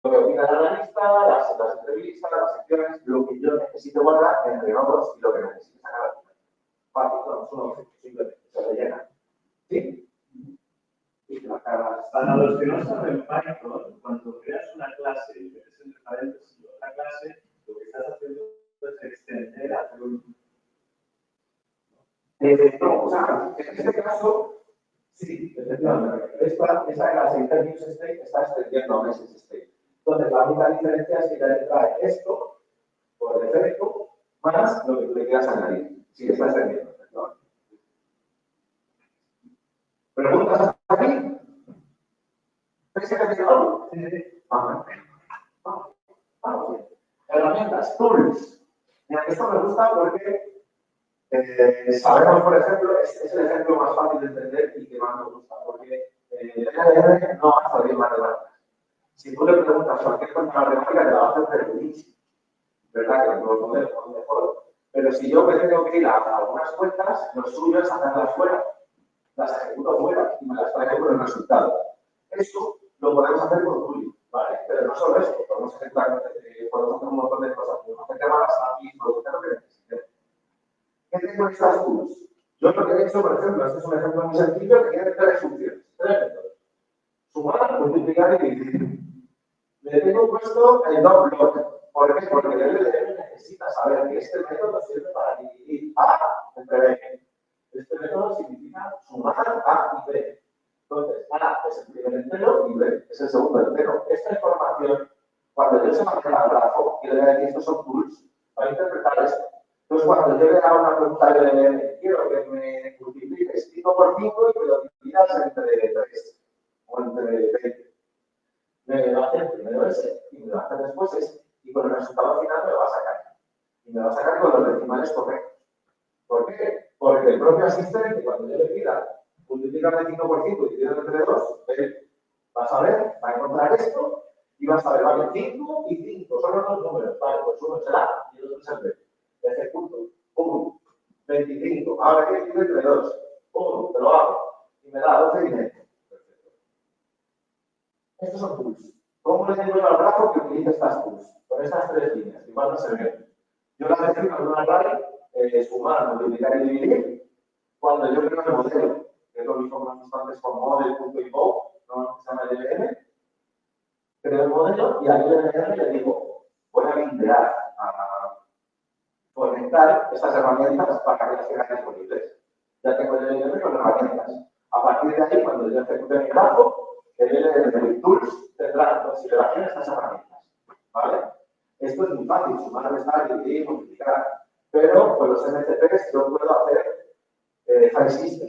que opina el analista, las entrevistas, las secciones, lo que yo necesito guardar entre otros y lo que necesito sacar al final. Fácil, no, es un objeto, simplemente, se rellena. ¿Sí? Para los que no saben Python, cuando creas una clase y metes entre paréntesis otra clase, lo que estás haciendo es extender a todo un... No, o sea, en este caso, sí, efectivamente. Esta clase interviews state está extendiendo a message state. Entonces, la única diferencia es que ya te trae esto por defecto más lo que tú le quieras añadir. Si está extendiendo. ¿No? ¿Preguntas hasta aquí? ¿Veis que te algo? Sí. Vamos bien. Herramientas, tools. Mira, esto me gusta porque sabemos, por ejemplo, es el ejemplo más fácil de entender y que más nos gusta, porque el LR no va a salir matemáticas. Si tú le preguntas cualquier cosa matemática, te la va a hacer perfectísimo. ¿Verdad? Que los modelos son mejor. Pero si yo me tengo que ir a algunas cuentas, lo suyo es hacerlas fuera. Las ejecuto fuera y me las traigo con el resultado. Eso lo podemos hacer con Tuli, ¿vale? Pero no solo eso, podemos ejecutar, podemos hacer un montón de cosas. Podemos hacer llamadas APIs, podemos hacer lo que necesitemos. ¿Qué tengo en estas tools? Yo lo que he hecho, por ejemplo, este es un ejemplo muy sencillo que tiene 3 funciones, 3 métodos. Sumar, multiplicar y dividir. Le tengo puesto el dot block. ¿Por qué? Porque el LDM necesita saber que este método sirve para dividir A entre B. Este método significa sumar A y B. Entonces, A es el primer entero y B es el segundo entero. Esta información, cuando yo se la al grafo y le voy a decir estos son tools, va a interpretar esto. Entonces, cuando yo le haga una pregunta de LDM, quiero que me multipliques 5 por 5 y que lo dividas entre 3 o entre 20. Me va a hacer primero ese y me va a hacer después ese. Y con el resultado final me lo va a sacar. Y me va a sacar con los decimales correctos. ¿Por qué? Porque el propio asistente, cuando yo le pida multiplicar 5 por 5 y dividir entre 2, él va a saber, va a encontrar esto y va a saber, vale, 5 y 5, son los dos números. Vale, pues uno será y el otro es el B. Y ejecuto. 1, 25. Ahora que dividir entre 2. 1, te lo hago. Y me da 12 y medio. Estos son tools. ¿Cómo le digo yo al grafo que utilice estas tools? Con estas 3 líneas, igual no se ven. Yo las defino en un array, sumar, multiplicar y dividir. Cuando yo creo el modelo, que es lo mismo que hemos visto antes con model.info, no se llama LLM, creo el modelo y ahí le digo, voy a linkear a conectar estas herramientas para que las tengan disponibles. Ya tengo el LLM con herramientas. A partir de ahí, cuando yo ejecute mi grafo, el LLM Tools tendrá en consideración estas herramientas. ¿Vale? Esto es muy fácil, sumar, restar, dividir, multiplicar. Pero con los MCPs yo puedo hacer file system,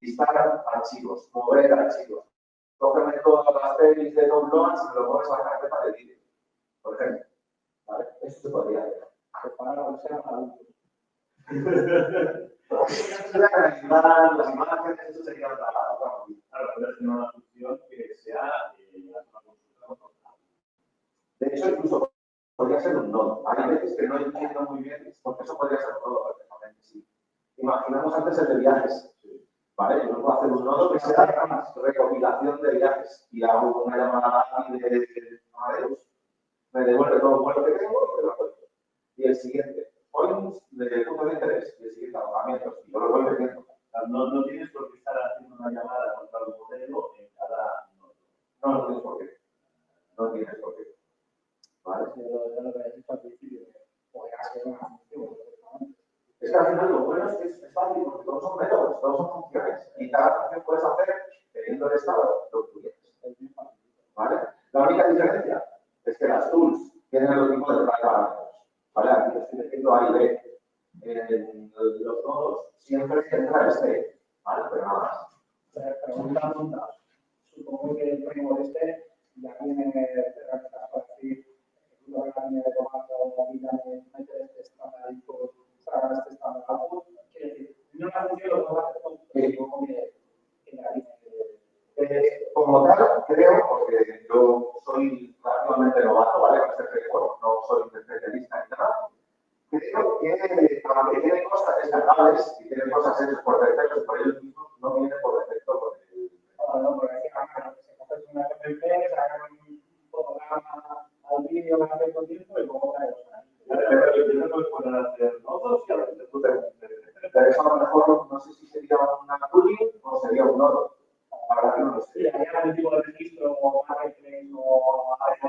listar archivos, mover archivos. Cógeme todas las pelis de Tom Loans y me lo mueves a la carpeta de vídeo, por ejemplo. ¿Vale? Eso se podría hacer. Para la usar para adultos. Las imágenes, eso sería otra movida. Claro, puedes tener una función que sea una consulta. De hecho, incluso podría ser un nodo. Hay veces que no entiendo muy bien, porque eso podría ser un nodo perfectamente, sí. Imaginamos antes el de viajes. ¿Vale? Yo puedo hacer un nodo que sea recopilación de viajes y hago una llamada API de Amadeus, me devuelve todo el vuelo que tengo y te lo cuento. Y el siguiente, points de punto de interés, y el siguiente alojamientos, y yo lo voy vendiendo. No tienes por qué estar haciendo una llamada contra un modelo en cada nodo. No tienes por qué. No tienes por qué. ¿Vale? Yo lo que he dicho al principio, podría ser una función. Es que al final lo bueno es que es fácil, porque todos son métodos, todos son funciones. Y cada función puedes hacer, teniendo el estado, lo que tú quieres. ¿Vale? La única diferencia es que las tools tienen otro tipo de parámetros. ¿Vale? Aquí estoy diciendo A y B. En los nodos siempre entra este. ¿Vale? Pero nada más. Pregunta. Supongo que el framework este ya tiene herramientas para decir que tú la línea de comando o la meter este estándar y por sacar este estándar. Quiere decir, no una función lo puedo hacer todo. Como que la línea como tal, creo, porque yo soy relativamente novato, ¿vale? Con este framework, no soy un especialista ni nada. Creo que, aunque tiene cosas descargables y tiene cosas hechas por defecto, por ellos mismos, no viene por defecto con el. No, porque si se coge una FFP, sacan un fotograma al vídeo en cierto tiempo y luego trae los análisis. Pero yo no puedo poner a hacer nodos y a la vez Pero eso a lo mejor, no sé si sería una tooling o sería un nodo. La verdad que no lo sé. Sí, hay algún tipo de registro o marketing o algo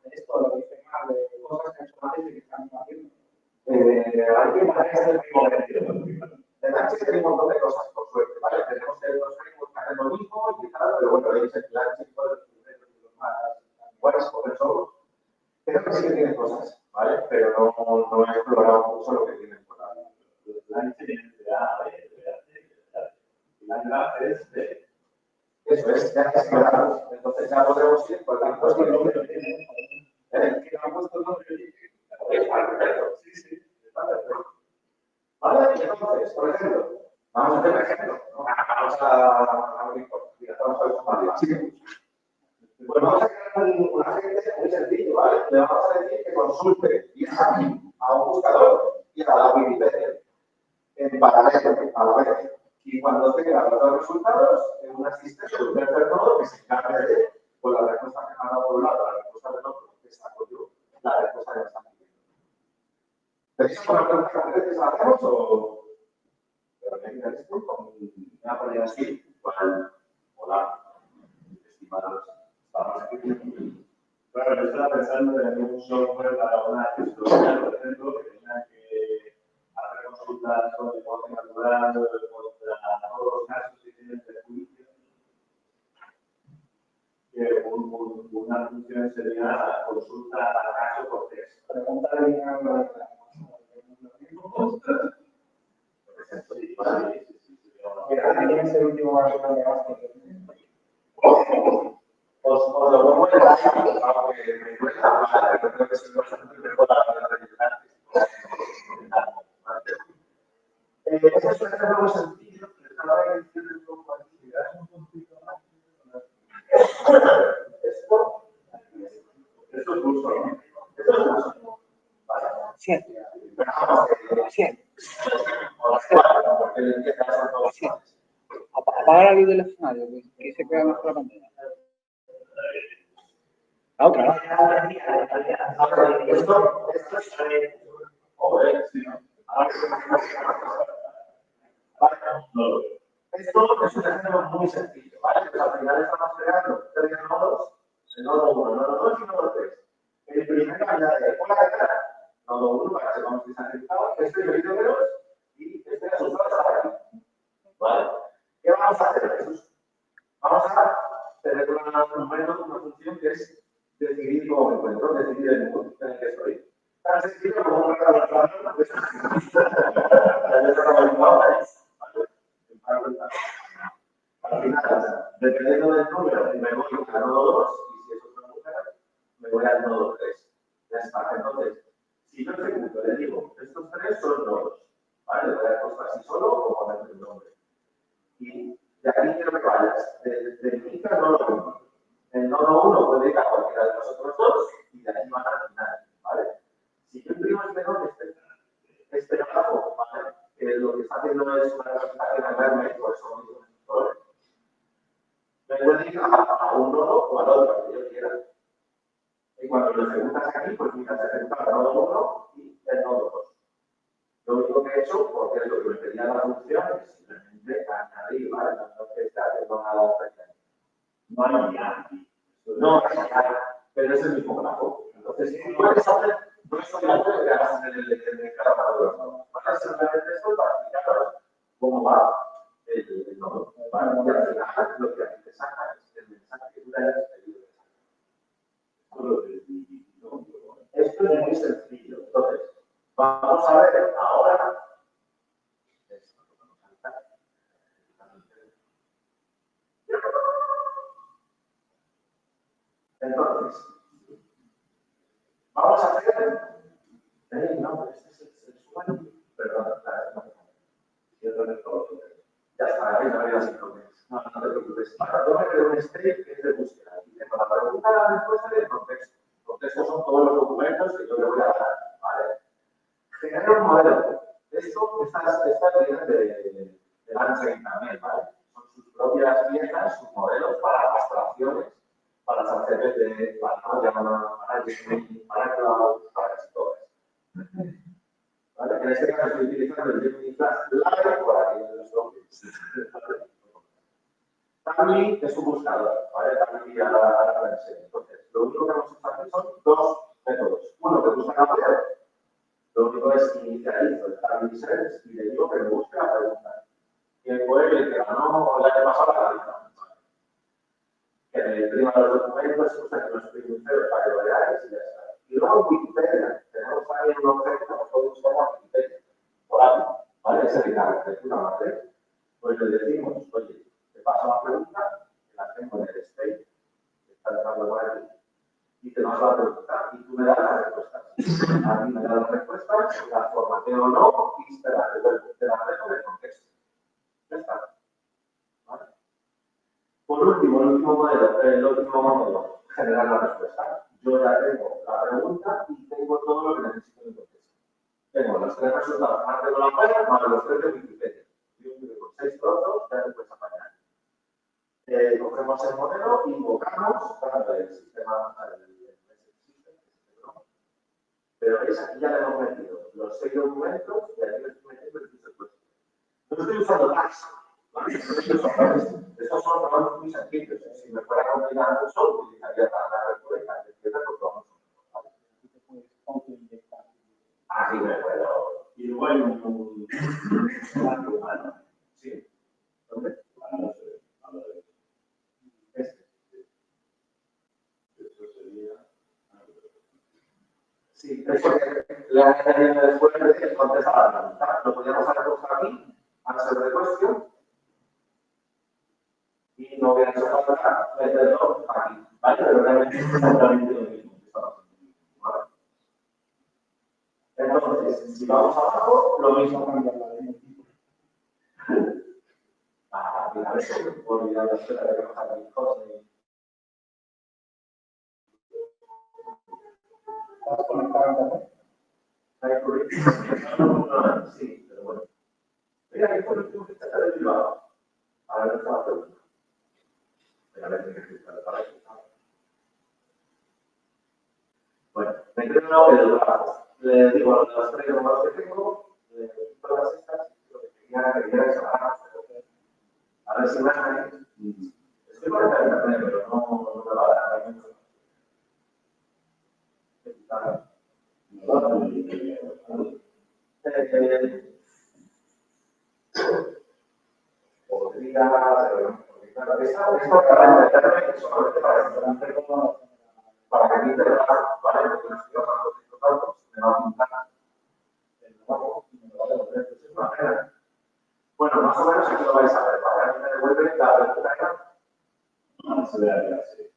de esto, lo que dice más, de cosas que han hecho antes y que están haciendo. Hay que manejar el mismo. En H hay un montón de cosas, por suerte, ¿vale? Tenemos que los frameworks que hacen lo mismo y tal, pero bueno, veis el plan los más iguales, por eso creo que sí que tienen cosas, ¿vale? Pero no he explorado mucho lo que tienen por ahí. Eso es, ya que exploramos. Entonces ya podremos ir por la cosa que no me tiene. Que han puesto el nombre. Está perfecto. Sí, sí, está perfecto. ¿Vale? Entonces, por ejemplo, vamos a hacer un ejemplo. Vamos a abrir vamos a ver pues vamos a crear un agente muy sencillo, ¿vale? Le vamos a decir que consulte y a un buscador y a la Wikipedia en paralelo a la vez. Y cuando tenga los dos resultados, en un asistente, un tercer nodo que se encargue de, con la respuesta que me ha dado por un lado, la respuesta del otro, que saco yo, la respuesta que me están pidiendo. ¿Tenéis alguna pregunta concreta que hacemos o...? Pero me digan esto, me voy a poner así, hola, estimados, estamos aquí. Claro, yo estaba pensando en un software para una gestoría, por ejemplo, que tenga que hacer consultas con el lenguaje natural, contra todos los casos que tienen prejuicios. Que una función sería consulta a caso por texto. Preguntarle a la tiene que ser el último barrio de gasto. Os lo pongo en la aunque me cuesta, pero creo que es bastante mejor a la hora de ayudar. Ese es un ejemplo muy sencillo, que estaba diciendo un poco aquí, es un puntito más. Esto es justo, ¿no? Esto es justo. Vale. 100. Pero vamos, 100. O las 4, porque el día que son todos 100. Apaga la luz del escenario, que se queda mejor la pantalla. La otra, ¿no? Esto es... Joder, sí. Esto es un ejemplo muy sencillo, ¿vale? Pues al final estamos creando 3 nodos en nodo 1, nodo 2 y nodo 3. El primero añade hola, ¿qué tal? Nodo 1 para que sepamos que están conectados, este es el números y este resultado está aquí. ¿Vale? ¿Qué vamos a hacer, Jesús? Vamos a tener un método, una función que es decidir cómo me encuentro, decidir el mood en el que estoy. Tan sencillo como un recado de plano, al final, dependiendo del número, me voy al nodo 2 y si es otra mujer, me voy al nodo 3. Ya está. Entonces, si yo ejecuto, le digo, estos tres son nodos. ¿Vale? Le voy a costar así solo o ponerle un nombre. Y de aquí quiero que vayas del inicio al nodo 1. El nodo 1 puede ir a cualquiera de los otros dos y de aquí van al final. ¿Vale? Si yo imprimo este nodo, este abajo, ¿vale? Lo que está haciendo es una representación en verde, por eso mismo es un color. Me puede ir a un nodo o al otro, que yo quiera. Y cuando lo ejecutas aquí, pues miras ejecutar el nodo 1 y el nodo 2. Lo único que he hecho, porque es lo que me pedía la función, es simplemente añadir, ¿vale? No que esté haciendo nada especial. No hay ya. No, pero es el mismo grafo. Entonces, puedes hacer, no es obligatorio que hagas en el cada uno de los nodos. Vas a hacer simplemente esto para explicaros cómo va el nodo. ¿Vale? Y al final, lo que aquí te saca es el mensaje que tú le hayas pedido. Esto es muy sencillo. Entonces, vamos a ver ahora. Entonces, vamos a hacer. No, este es el suelo. Perdón, ya está, ahí no había sintomas. No te preocupes. Ahora, yo me creo un state que es de búsqueda. Y tengo la pregunta, la respuesta y el contexto. El contexto son todos los documentos que yo le voy a dar. ¿Vale? Genera un modelo. Estas vienen de Unchained también, ¿vale? Son sus propias piezas, sus modelos para abstracciones, para las CPT, para cloud, para stories. ¿Vale? En este caso estoy utilizando el Gemini Flash Live por aquí en los topics. También es un buscador, ¿vale? También a la enseño. Entonces, lo único que hemos hecho aquí son dos métodos. Uno que busca la web. Lo único es que inicializo el Family Sense y le digo que me busque la pregunta. ¿Quién fue el que ganó el año pasado la vida? Que me imprima los documentos, usa que los imprime para que lo veáis y ya está. Y luego Wikipedia. Tenemos también un objeto que nos podemos llamar Wikipedia. Por ahí, ¿vale? Es el cargo de una madre. Pues le decimos, oye, te paso la pregunta, que la tengo en el state, que está entrando por aquí. Y te vas a la pregunta y tú me das las respuestas. A mí me das las respuestas, las formateo o no y te las dejo del contexto. Ya está. ¿Vale? Por último, el último módulo, generar la respuesta. Yo ya tengo la pregunta y tengo todo lo que necesito en el contexto. Tengo los tres resultados, más de la web, más los tres de Wikipedia. Yo con 6 trozos ya te puedes apañar. Cogemos el modelo, invocamos el sistema, pero veis, aquí ya le hemos metido los 6 documentos y aquí le estoy metiendo el user question. No estoy usando tags, ¿vale? Estos son trabajos muy sencillos. Si me fuera a complicar mucho, utilizaría la respuesta, etcétera, por todos. Así me puedo. Y luego hay un humano. Sí. ¿Dónde? Sí, es porque le han añadido después de contestar la pregunta. Lo podríamos haber puesto aquí, answer the question, y no hubiera hecho falta meterlo aquí. ¿Vale? Pero realmente es exactamente lo mismo. ¿Vale? Entonces, si vamos abajo, lo mismo. Mira, a ver si puedo olvidar la espera de que nos haga mi cosa. ¿Estás conectado también? Sí, pero bueno. Mira, que fue el último que está de privado. A ver, esta pregunta. A ver, tiene que estar para eso. Bueno, me creo el grafo. Le digo a los 3 números que tengo, todas estas, lo que quería es a ver si me hacen. Estoy con el internet, pero no me va a dar. Podría, claro, esto para entenderme solamente para que integrar, ¿vale? Porque no estoy hablando de estos datos, me va a pintar el nuevo y me va a devolver. Entonces, una pena. Bueno, más o menos aquí lo vais a ver, para que me devuelve la pregunta. Vamos a ver la clase.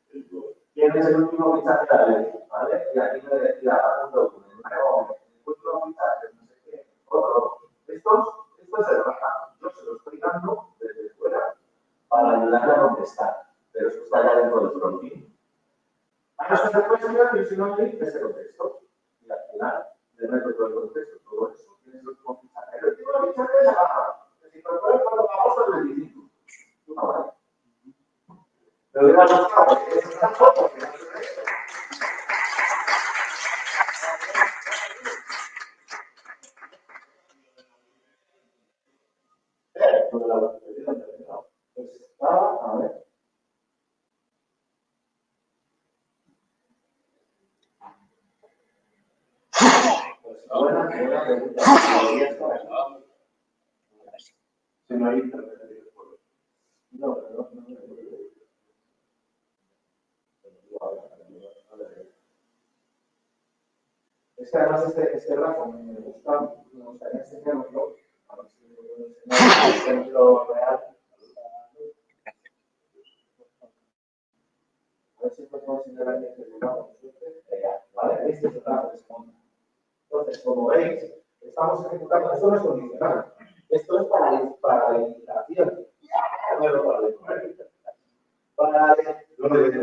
¿Quién es el último fichaje de la ley? ¿Vale? Y aquí me decía, punto 1, el último fichaje, no sé qué, otro. Esto es el raja. Yo se lo estoy dando desde fuera para ayudarle a contestar. Pero esto está ya dentro del fronting. A eso se puede enseñar y si no me dice ese contexto. Y al final, le meto todo el contexto, todo eso, tienes el último fichaje. El último fichaje es la raja. Se incorpora cuando vamos al 25. Una hora. Me hubiera gustado que es una foto que no se ve esto. Pues estaba, a ver. Pues buena pregunta. Si no hay internet. No. Es que además este grafo me gustaría enseñarlo. A ver si me puedo enseñar un ejemplo real. A ver si me puedo enseñar aquí este grafo. ¿Vale? Este es el grafo que se monta. Entonces, como veis, estamos ejecutando, esto no es condicional, esto es para la integración, no para la integración. Para lo que viene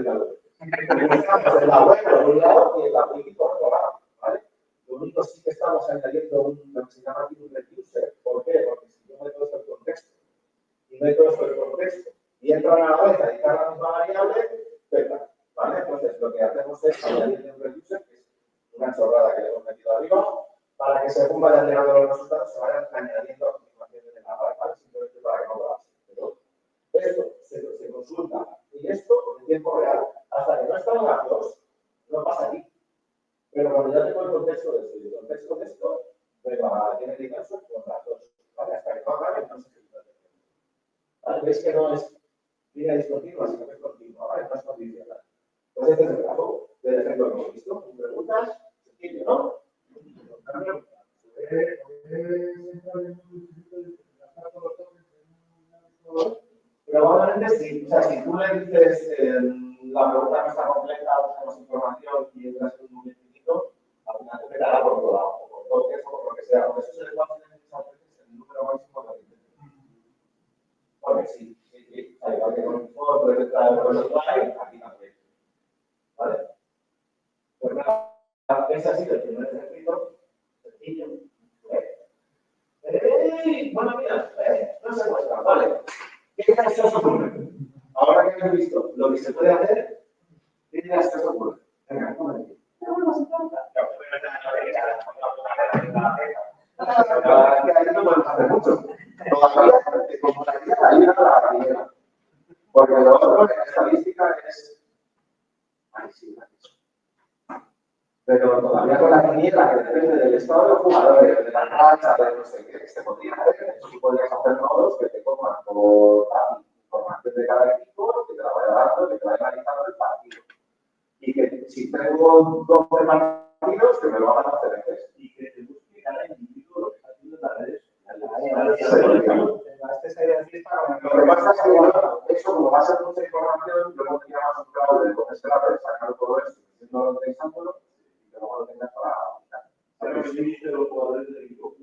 estamos en la web por un lado y en la wiki por otro lado, ¿vale? Lo único sí que estamos añadiendo lo que se llama aquí un reducer. ¿Por qué? Porque si yo meto esto en contexto y meto esto en contexto y entran a la web a editar la misma variable, venga, ¿vale? Entonces, lo que hacemos es añadir un reducer, que es una chorrada que le hemos metido arriba, para que según vayan llegando los resultados se vayan añadiendo a continuación en la barra, ¿vale? Simplemente para que no lo hagas. Pero esto se consulta y esto en tiempo real. Hasta que no están las dos, no pasa aquí. Pero cuando ya tengo el contexto de esto y el contexto de esto, venga, tiene que caso con las dos, ¿vale? Hasta que no acabe, no se ejecuta. ¿Vale? Veis que no es línea discontinua, sino que es continua, ¿vale? No es condicional. Pues este es el grafo del ejemplo que hemos visto. ¿Preguntas? Sencillo, ¿no? Probablemente sí. O sea, si tú le dices la pregunta no está completa, buscamos información y entras en un momento infinito, al final te pegará por todo lado, o por toques o por lo que sea. Por eso se le puede hacer muchas veces el número máximo de repeticiones. Porque sí. Al igual que con un foro, puedes entrar por el slide, aquí también. ¿Vale? Pues nada, ese ha sido el primer ejercicio. Sencillo. Bueno, mira, no se muestra, vale. ¿Qué ideas se os ocurre? Ahora que hemos visto lo que se puede hacer, ¿qué ideas se os ocurre? Venga, ¿cómo es? Ahí no podemos hacer mucho. Todavía, como la idea, ahí no la primera. Porque lo otro en estadística es. Ay, sí, pero todavía con la quiniela que depende del estado de los jugadores, de la racha, de no sé qué, se podría hacer. Tú podrías hacer nodos que te coman por la información de cada equipo, que te la vaya dando, que te vaya analizando el partido. Y que si tengo 12 partidos, que me lo hagan hacer en tres. Y que te busque cada individuo lo que está haciendo en las redes sociales. Lo que pasa es que eso, como va a ser mucha información, yo no tenía más un clavo de entonces era de sacar todo esto, haciendo el exámbulo, y que luego lo tengas para aplicar. Pero el límite de los jugadores del equipo.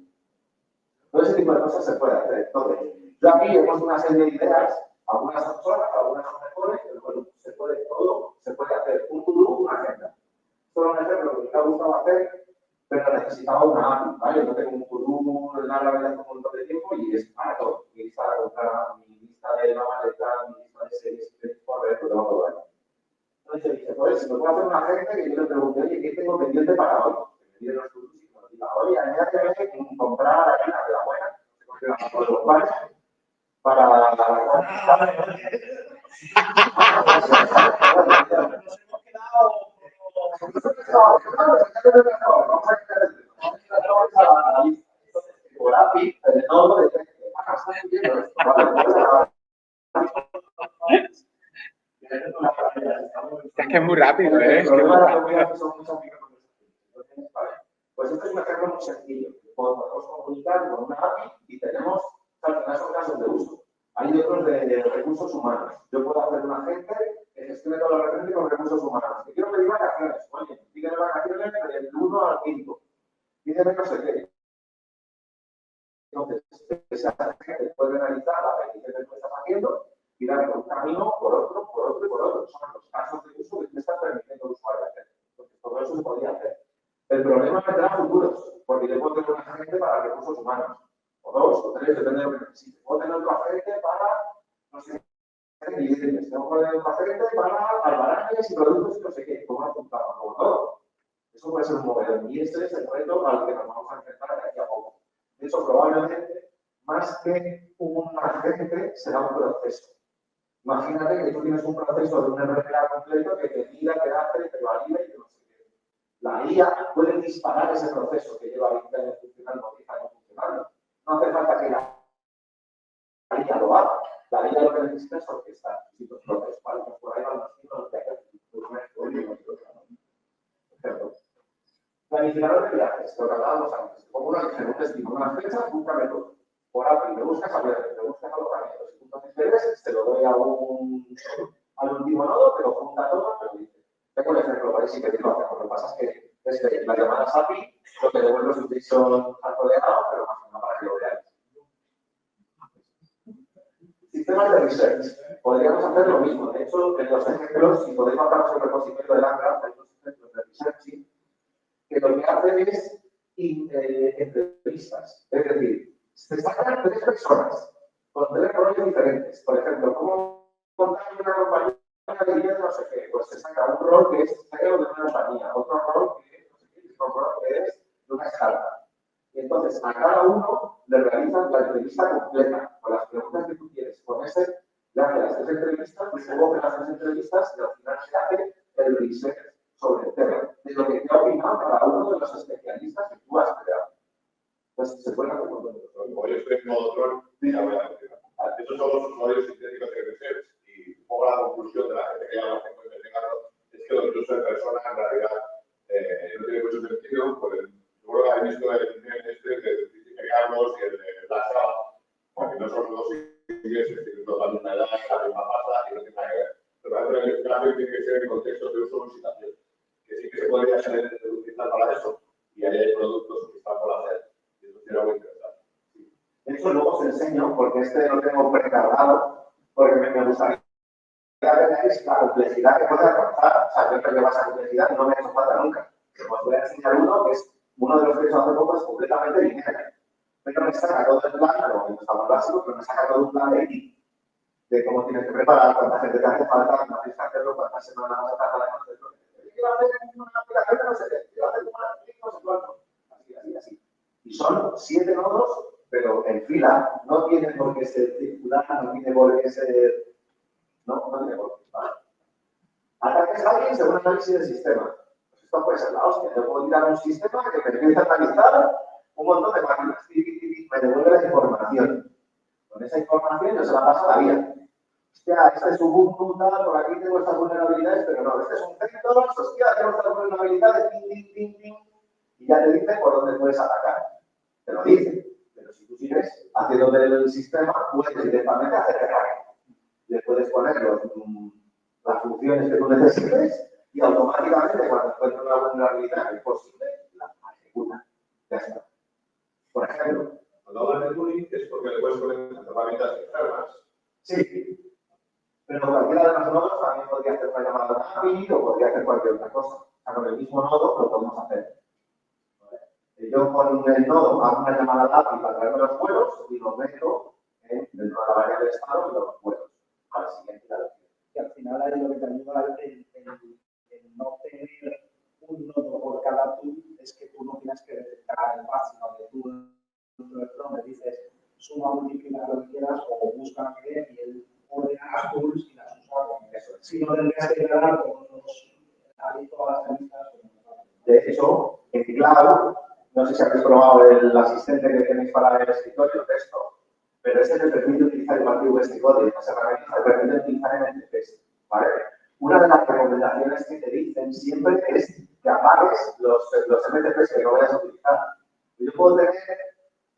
Todo ese tipo de cosas se puede hacer. Entonces, yo aquí he puesto una serie de ideas, algunas son solas, algunas son mejores, pero bueno, se puede todo, se puede hacer un to-do, una agenda. Solo un ejemplo que me ha gustado hacer, pero necesitaba una API, ¿vale? Yo tengo un to-do en la realidad un montón de tiempo y es para todo. Mi lista de compra, mi lista de la maleta, mi lista de series, correr, lo tengo todo ahí. Entonces yo dije, pues, si me puedo hacer una agenda que yo le pregunté, oye, ¿qué tengo pendiente para hoy? Que me piden los to-dos y me diga, oye, añádeme comprar la harina de la buena, que coge la mano de los panes, para muy rápido, ¿eh? El problema de la comunidad es que son muchas microconversaciones. Entonces, vale. Pues esto es un ejemplo muy sencillo. Podemos comunicar con una API y tenemos, al final son casos de uso. Hay otros de recursos humanos. Yo puedo hacer un agente que gestione todo lo referente con recursos humanos. Que quiero pedir vacaciones. Oye, pídeme vacaciones del 1 al 5. Pídeme no sé qué. Entonces, esa gente puede realizar la petición que tú estás haciendo y dar por un camino, por otro, por otro y por otro. Son los casos de uso que te estás permitiendo al usuario hacer. Entonces, todo eso se podría hacer. El problema vendrá a futuros, porque yo puedo tener un agente para recursos humanos, o dos, o tres, depende de lo que necesite. Puedo tener otro agente para, no sé, clientes. Tengo que tener otro agente para albaranes y productos y no sé qué. ¿Cómo apuntamos? Como todo. Eso puede ser un modelo. Y ese es el reto al que nos vamos a enfrentar de aquí a poco. De hecho, probablemente, más que un agente, será un proceso. Imagínate que tú tienes un proceso de un RPA completo que te mira, te hace, te valida y que no sé qué. La IA puede disparar ese proceso que lleva 20 años funcionando, 10 años funcionando. No hace falta que la IA lo haga. La IA lo que necesita es orquestar distintos procesos. ¿Vale? Pues por ahí van los tipos que hay que hacer. Planificador de viajes, lo que hablábamos antes. Pongo una fecha, un destino, una fecha, búscame todo. Por Apple, me buscas aviones, me buscas alojamientos y puntos de interés, se lo doy al último nodo, pero junta todo, me lo dice. Tengo el ejemplo, por ahí sí que lo hacemos. Lo que pasa es que las llamadas API, lo que devuelve es un JSON alcoholado, pero más o menos para que lo veáis. Sistemas de research. Podríamos hacer lo mismo. De hecho, en los ejemplos, si podéis bajaros el repositorio de Landgraph, hay dos ejemplos de research que lo que hacen es entrevistas. Es decir, se sacan 3 personas con 3 roles diferentes. Por ejemplo, ¿cómo contar una compañía de vida de no sé qué? Pues se saca un rol que es CEO de una compañía, otro rol que es, no sé qué, otro rol que es de una startup. Y entonces a cada uno le realizan la entrevista completa con las preguntas que tú quieres. Con ese le haces las 3 entrevistas, pues luego que las 3 entrevistas y al final se hace el research sobre el tema, de lo que te ha opinado cada uno de los especialistas que tú has creado. Pues se puede hacer con todo. Como yo estoy en modo troll, ya voy a mencionar. Estos son los usuarios sintéticos de research y un poco la conclusión de la gente que ya lo hace con investigarlo es que los usos de personas en realidad no tiene mucho sentido, porque seguro que habéis visto el este de Carlos y el de la sala, porque no son dos ingleses, tienen toda la edad, la misma pasta y no tienen nada que ver. Pero la investigación tiene que ser en contextos de uso o visitación, que sí que se podría utilizar para eso, y ahí hay productos que están por hacer, y eso sería muy interesante. De hecho, luego os enseño, porque este lo tengo precargado, porque me gustaría que veáis la complejidad que puede alcanzar. O sea, yo creo que esa complejidad no me ha hecho falta nunca. Os voy a enseñar uno que es uno de los que he hecho hace poco, es completamente lineal. Pero me saca todo el plan, pero no está muy básico, pero me saca todo un plan de cómo tienes que preparar, cuánta gente te hace falta, cuánto tienes que hacerlo, cuántas semanas vas a tardar en hacerlo. ¿Qué va a hacer una aplicación de no sé qué? ¿Qué va a hacer una aplicación no sé cuánto? Así. Y son 7 nodos, pero en fila. No tiene por qué ser circular, no tiene por qué ser... No tiene por qué. ¿Vale? Ataques a alguien según análisis del sistema. Pues esto puede ser la hostia. Yo puedo tirar un sistema que me empieza a analizar un montón de máquinas. Me devuelve la información. Con esa información yo se la paso a la vida. Hostia, este es un Ubuntu, tal, por aquí tengo estas vulnerabilidades, pero no, este es un CentOS, hostia, tengo estas vulnerabilidades, ting, y ya te dice por dónde puedes atacar. Te lo dice, pero si tú sigues haciéndote el sistema, puedes directamente hacer el hacking. Le puedes poner las funciones que tú necesites y automáticamente cuando encuentres una vulnerabilidad que es posible, la ejecuta. Ya está. Por ejemplo, cuando hablas de tuning es porque le puedes poner herramientas externas. Sí. Pero cualquiera de los nodos también podría hacer una llamada a una API o podría hacer cualquier otra cosa. O sea, con el mismo nodo lo podemos hacer. Yo con el nodo hago una llamada a la API para traerme los vuelos y los meto dentro de la variable de estado y los vuelos. Al siguiente Y al final ahí lo que te ayuda el no tener un nodo por cada tool es que tú no tienes que detectar el path, sino que tú dentro del front le dices suma, multiplica lo que quieras o busca y él ordena las tools y las usa con eso. Si no tendrías que crear todas las listas. De hecho, en Cloud, no sé si habéis probado el asistente que tenéis para el escritorio, texto, pero este te permite utilizar igual que VS Code, las herramientas te permiten utilizar NFTs, ¿vale? una de las recomendaciones que te dicen siempre es que apagues los MTPs que no vayas a utilizar. Yo puedo tener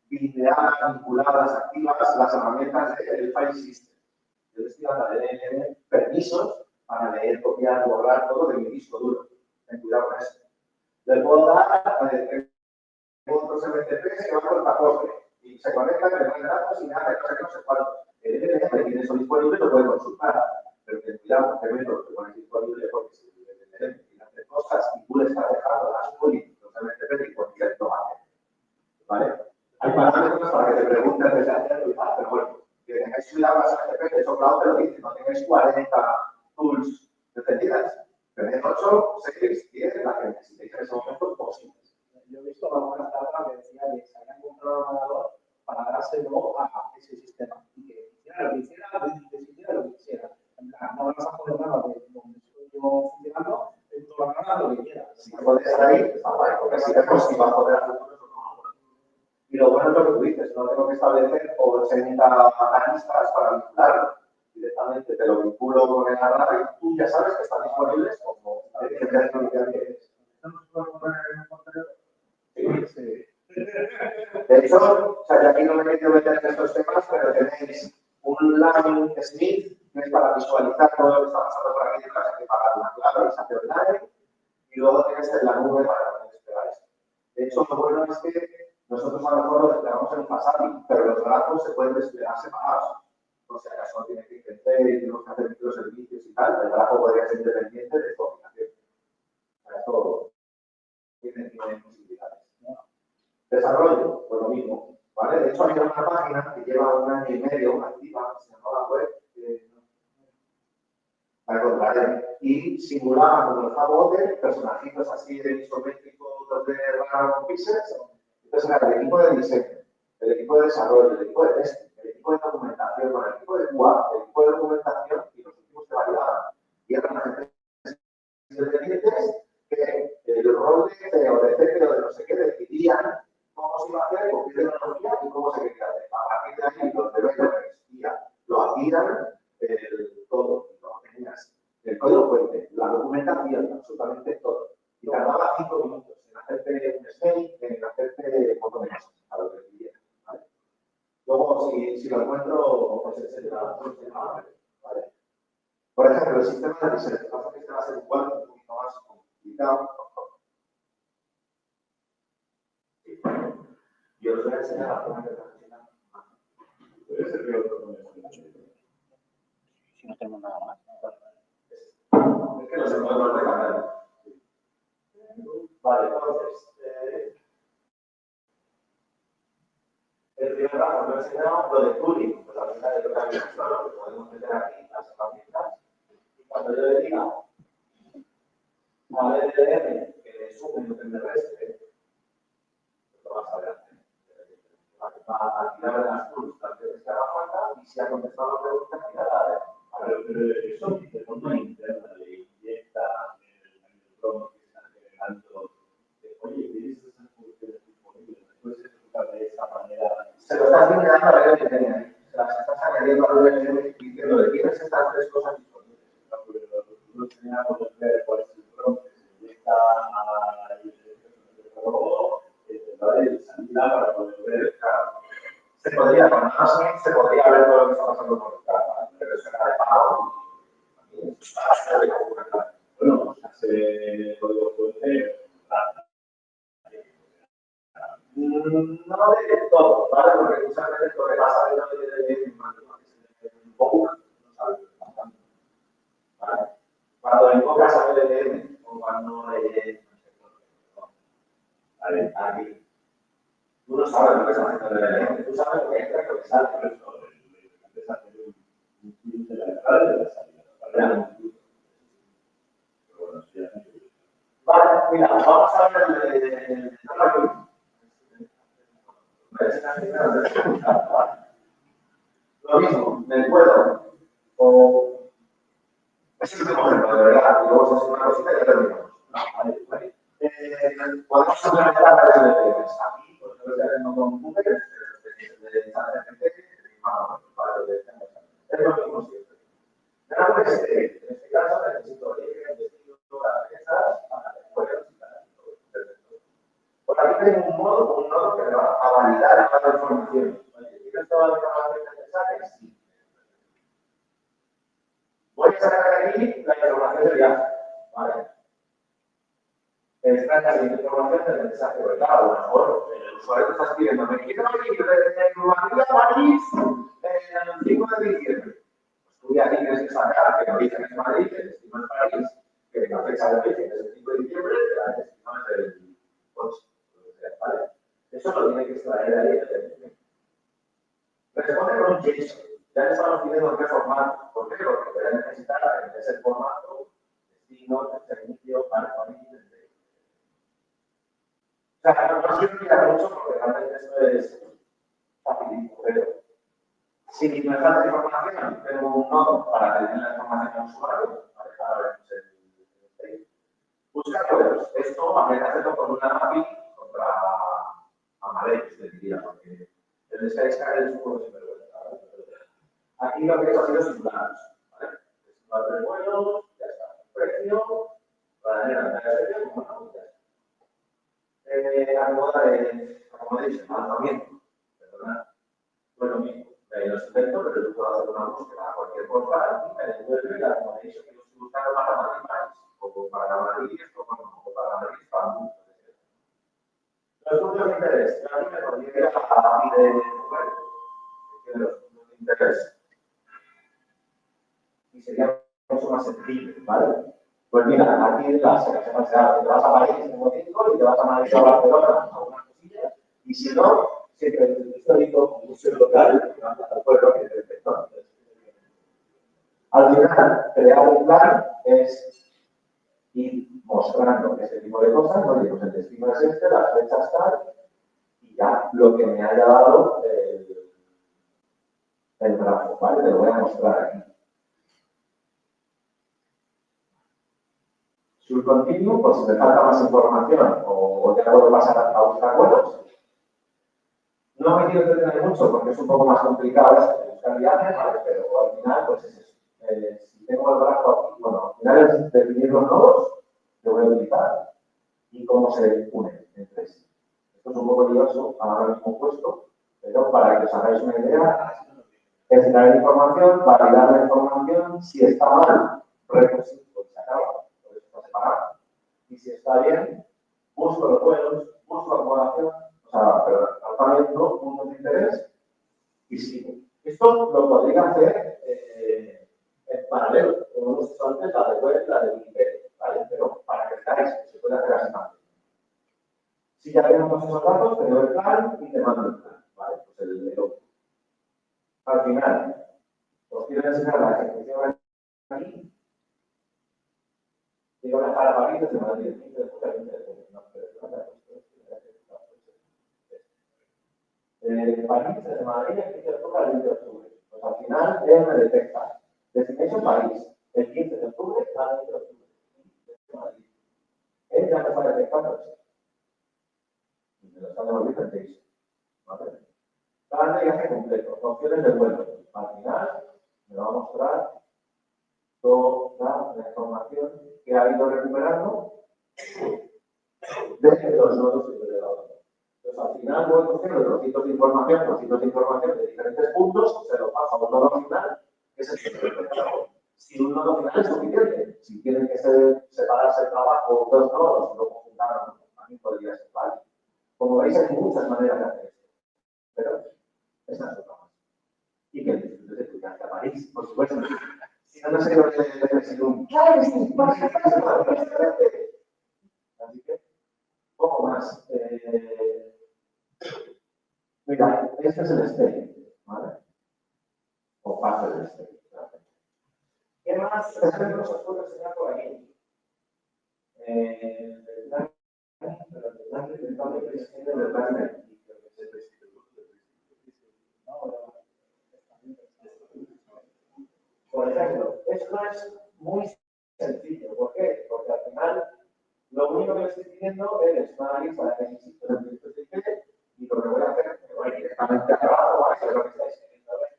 vinculadas, activas, las herramientas del file system. Yo les estoy dando permisos para leer, copiar, borrar todo de mi disco duro. Ten cuidado con eso. Le puedo dar otros MTPs que van por pacote y se conectan, le dan datos y nada, no sé cuánto. El MTP que tiene eso disponible lo puede consultar, pero ten cuidado con qué método te pones disponible porque si el MTP quiere hacer cosas y tú le estás dejando las URI, los MTP disponibles, no hace. ¿Vale? Hay parámetros para que te pregunten desde hacerlo y tal, pero bueno, que tengáis cuidado las MTP, eso claro te lo dice, no tengáis 40 tools encendidas. Tenéis 8, 6, 10, las que necesitéis en ese momento posibles. Yo he visto algunas startups que decían que se habían comprado un ordenador para dárselo a ese sistema y que hiciera lo que hiciera, decidiera lo que quisiera. En plan, no vas a poner nada de donde estoy yo funcionando, tú vas a ganar lo que quieras. Si puedes estar ahí, está guay, porque así vemos si va a poder hacer cosas o no. Y lo bueno es lo que tú dices, no tengo que establecer 80 listas para vincularlo. Directamente te lo vinculo con el array y tú ya sabes que están disponibles como hay que tener que quieres. Sí. De hecho, o sea, yo aquí no me he querido meter en estos temas, pero tenéis un line Smith que es para visualizar todo lo que está pasando por aquí detrás, hay que pagar una clave y se hace online, y luego tienes en la nube para poder desplegar esto. De hecho, lo bueno es que nosotros a lo mejor lo desplegamos en un Fasapi, pero los grafos se pueden desplegar separados. O sea, acaso no tiene que crecer y tenemos que hacer microservicios y tal, el grafo podría ser independiente de tu aplicación. Esto tiene posibilidades. Desarrollo, pues lo mismo, ¿vale? De hecho, hay una página que lleva 1 año y medio activa, se llama la web, la encontraré, y simulaba como el Java personajitos así de isométricos de raro píxeles. Entonces era el equipo de diseño, el equipo de desarrollo, el equipo de testing, el equipo de documentación, con el equipo de QA, el equipo de documentación y los equipos que validaban. Y eran agentes independientes que el rol de CEO, de CPO, de no sé qué, decidían cómo se iba a hacer, con qué tecnología y cómo se quería hacer. A partir de ahí, los developers lo hacían todo. Lo tenías el código fuente, la documentación, absolutamente todo. Y tardaba 5 minutos en hacerte un stake, en hacerte un montón de cosas a lo que quieras. ¿Vale? Luego, si lo encuentro, pues etcétera, ¿vale? Por ejemplo, el sistema de reset. Lo que pasa es que este va a ser igual un poquito más complicado. Yo os voy a enseñar la forma de transicionar. Si no tenemos nada más. Es que los encuentros de cambiar. Vale, entonces, el primer paso que he enseñado, lo de tooling, pues la verdad es que lo que podemos meter aquí, las herramientas, y cuando yo le diga al LLM que le sume lo que me reste, lo vas a ver hacer. Va a tirar las tools, tal vez que haga falta, y si ha contestado la pregunta, tirará. Pero eso de forma interna le inyecta el prompt que está generando de, oye, tienes esas funciones disponibles, puedes ejecutar de esa manera. Se lo estás mirando a ver qué tiene ahí. Se las estás añadiendo a ver diciendo que tienes estas 3 cosas disponibles. No teníamos que ver cuál es el prompt que se inyecta a luego el salida para poder ver. Se podría, con más se podría ver todo lo que está pasando por el carro, pero es una de pago. Bueno, hace código fuente. No de todo, ¿vale? Porque muchas veces lo que pasa es que el POC no sabe bastante. ¿Vale? Cuando invocas a LLM o cuando aquí, tú no sabes lo que está haciendo el LLM, tú sabes lo que entra y lo que sale. Empieza a tener un clip de la entrada y de la salida. Vale, mira, vamos a ver el lo mismo, me puedo o es el último ejemplo, de verdad, y luego se hace una cosita y ya terminamos. Vale. Podemos implementar varias LLMs. Aquí, pues, lo que hacemos con Google, de ChatGPT, es lo mismo siempre. En este caso necesito tengo un nodo que me va a validar toda la información. ¿Tienes toda la información necesaria? Sí. Voy a sacar de aquí la información del viaje. ¿Vale? Extrae la siguiente información del mensaje, porque claro, a lo mejor el usuario te está pidiendo, me quiero ir de Madrid a París el 5 de diciembre. Pues tú de aquí tienes que sacar que el origen es Madrid, el destino es París, que la fecha de origen es el 5 de diciembre, que la destino es el 8. ¿Vale? Eso lo tiene que extraer de ahí el DNI. Responde con un JSON. Ya le estamos pidiendo en qué formato. ¿Por qué? Porque voy a necesitar en ese formato destino, servicio, para París. O sea, no quiero mirar mucho porque realmente esto es facilito, pero si me falta información, tengo un nodo para tener la información al usuario, para ver el buscar modelos. Esto habría que hacerlo con una API contra Amadeus, te diría, porque el Skyscanner es un poco sinvergüenza. Aquí lo que he hecho ha sido simularlos. ¿Vale? Simular tres vuelos, ya está. Precio, para tener la precio, como una unidad. Accommodation, alojamiento, perdona, no es lo mismo. Los invento, pero yo puedo hacer una búsqueda a cualquier portal y me devuelve la accommodation que yo estoy buscando para Madrid París, o para Madrid, o para Madrid Estambul. Los puntos de interés, yo aquí me podría ir a la API de Google, que tiene los puntos de interés, y sería mucho más sencillo, ¿vale? Pues mira, aquí te vas a París, tengo 5, y te vas a Madrid a Barcelona, algunas cosillas, y si no, siempre el histórico, como museo local, que va a pueblo que te detectó. Al final, crear un plan es ir mostrando ese tipo de cosas, ¿no? Pues el destino es este, las fechas tal, y ya lo que me haya dado el grafo, ¿vale? Te lo voy a mostrar aquí. Subcontinuo, pues si me falta más información o ya puedo pasar a buscar vuelos. No me quiero entretener mucho porque es un poco más complicado buscar viajes, ¿vale? Pero al final, pues es eso. Si tengo el grafo aquí, bueno, al final es definir los nodos que voy a utilizar y cómo se unen entre sí. Esto es un poco lioso, ahora mismo puesto, pero para que os hagáis una idea, es traer información, validar la información, si está mal, recursos, pues se acaba. Y si está bien, busco los vuelos, busco acomodación, o sea, pero alojamiento, puntos de interés y sigo. Esto lo podría hacer en paralelo, como hemos dicho antes, la de web, la de Wikipedia, ¿vale? Pero para que veáis que se puede hacer así también. Si ya tenemos esos datos, te doy el plan y te mando el plan, ¿vale? Pues el otro. Al final, os quiero enseñar la ejecución aquí. Digo, para París desde Madrid, el 15 de octubre al 20 de octubre. París desde Madrid, el 15 de octubre al 20 de octubre. Pues al final, él me detecta. Destination París, el 15 de octubre al 20 de octubre. Desde Madrid. Él ya me está detectando eso. Y me lo está devolviendo en JSON. ¿Vale? Plan de viaje completo, opciones de vuelo. Al final, me va a mostrar toda la información que ha ido recuperando desde los nodos que yo le he dado. Entonces, al final voy cogiendo trocitos de información de diferentes puntos, se lo paso a un nodo final, que es el que se lo. Si un nodo final es suficiente, si tienen que separarse el trabajo dos nodos y luego juntarlo, también podría ser válido. Como veis, hay muchas maneras de hacer esto, pero esta es otra más. Y que disfrutes de tu viaje a París, por supuesto. Si no, no sé lo que es un... ¡Claro que sí! Así que, poco más. Mira, este es el state, ¿vale? O parte del state. ¿Qué más ejemplos os puedo enseñar por aquí? Por ejemplo, esto es muy sencillo. ¿Por qué? Porque al final lo único que le estoy pidiendo es una lista de requisitos de IP y lo que voy a hacer es que voy directamente a abajo, ¿vale? Que es lo que estáis queriendo ver.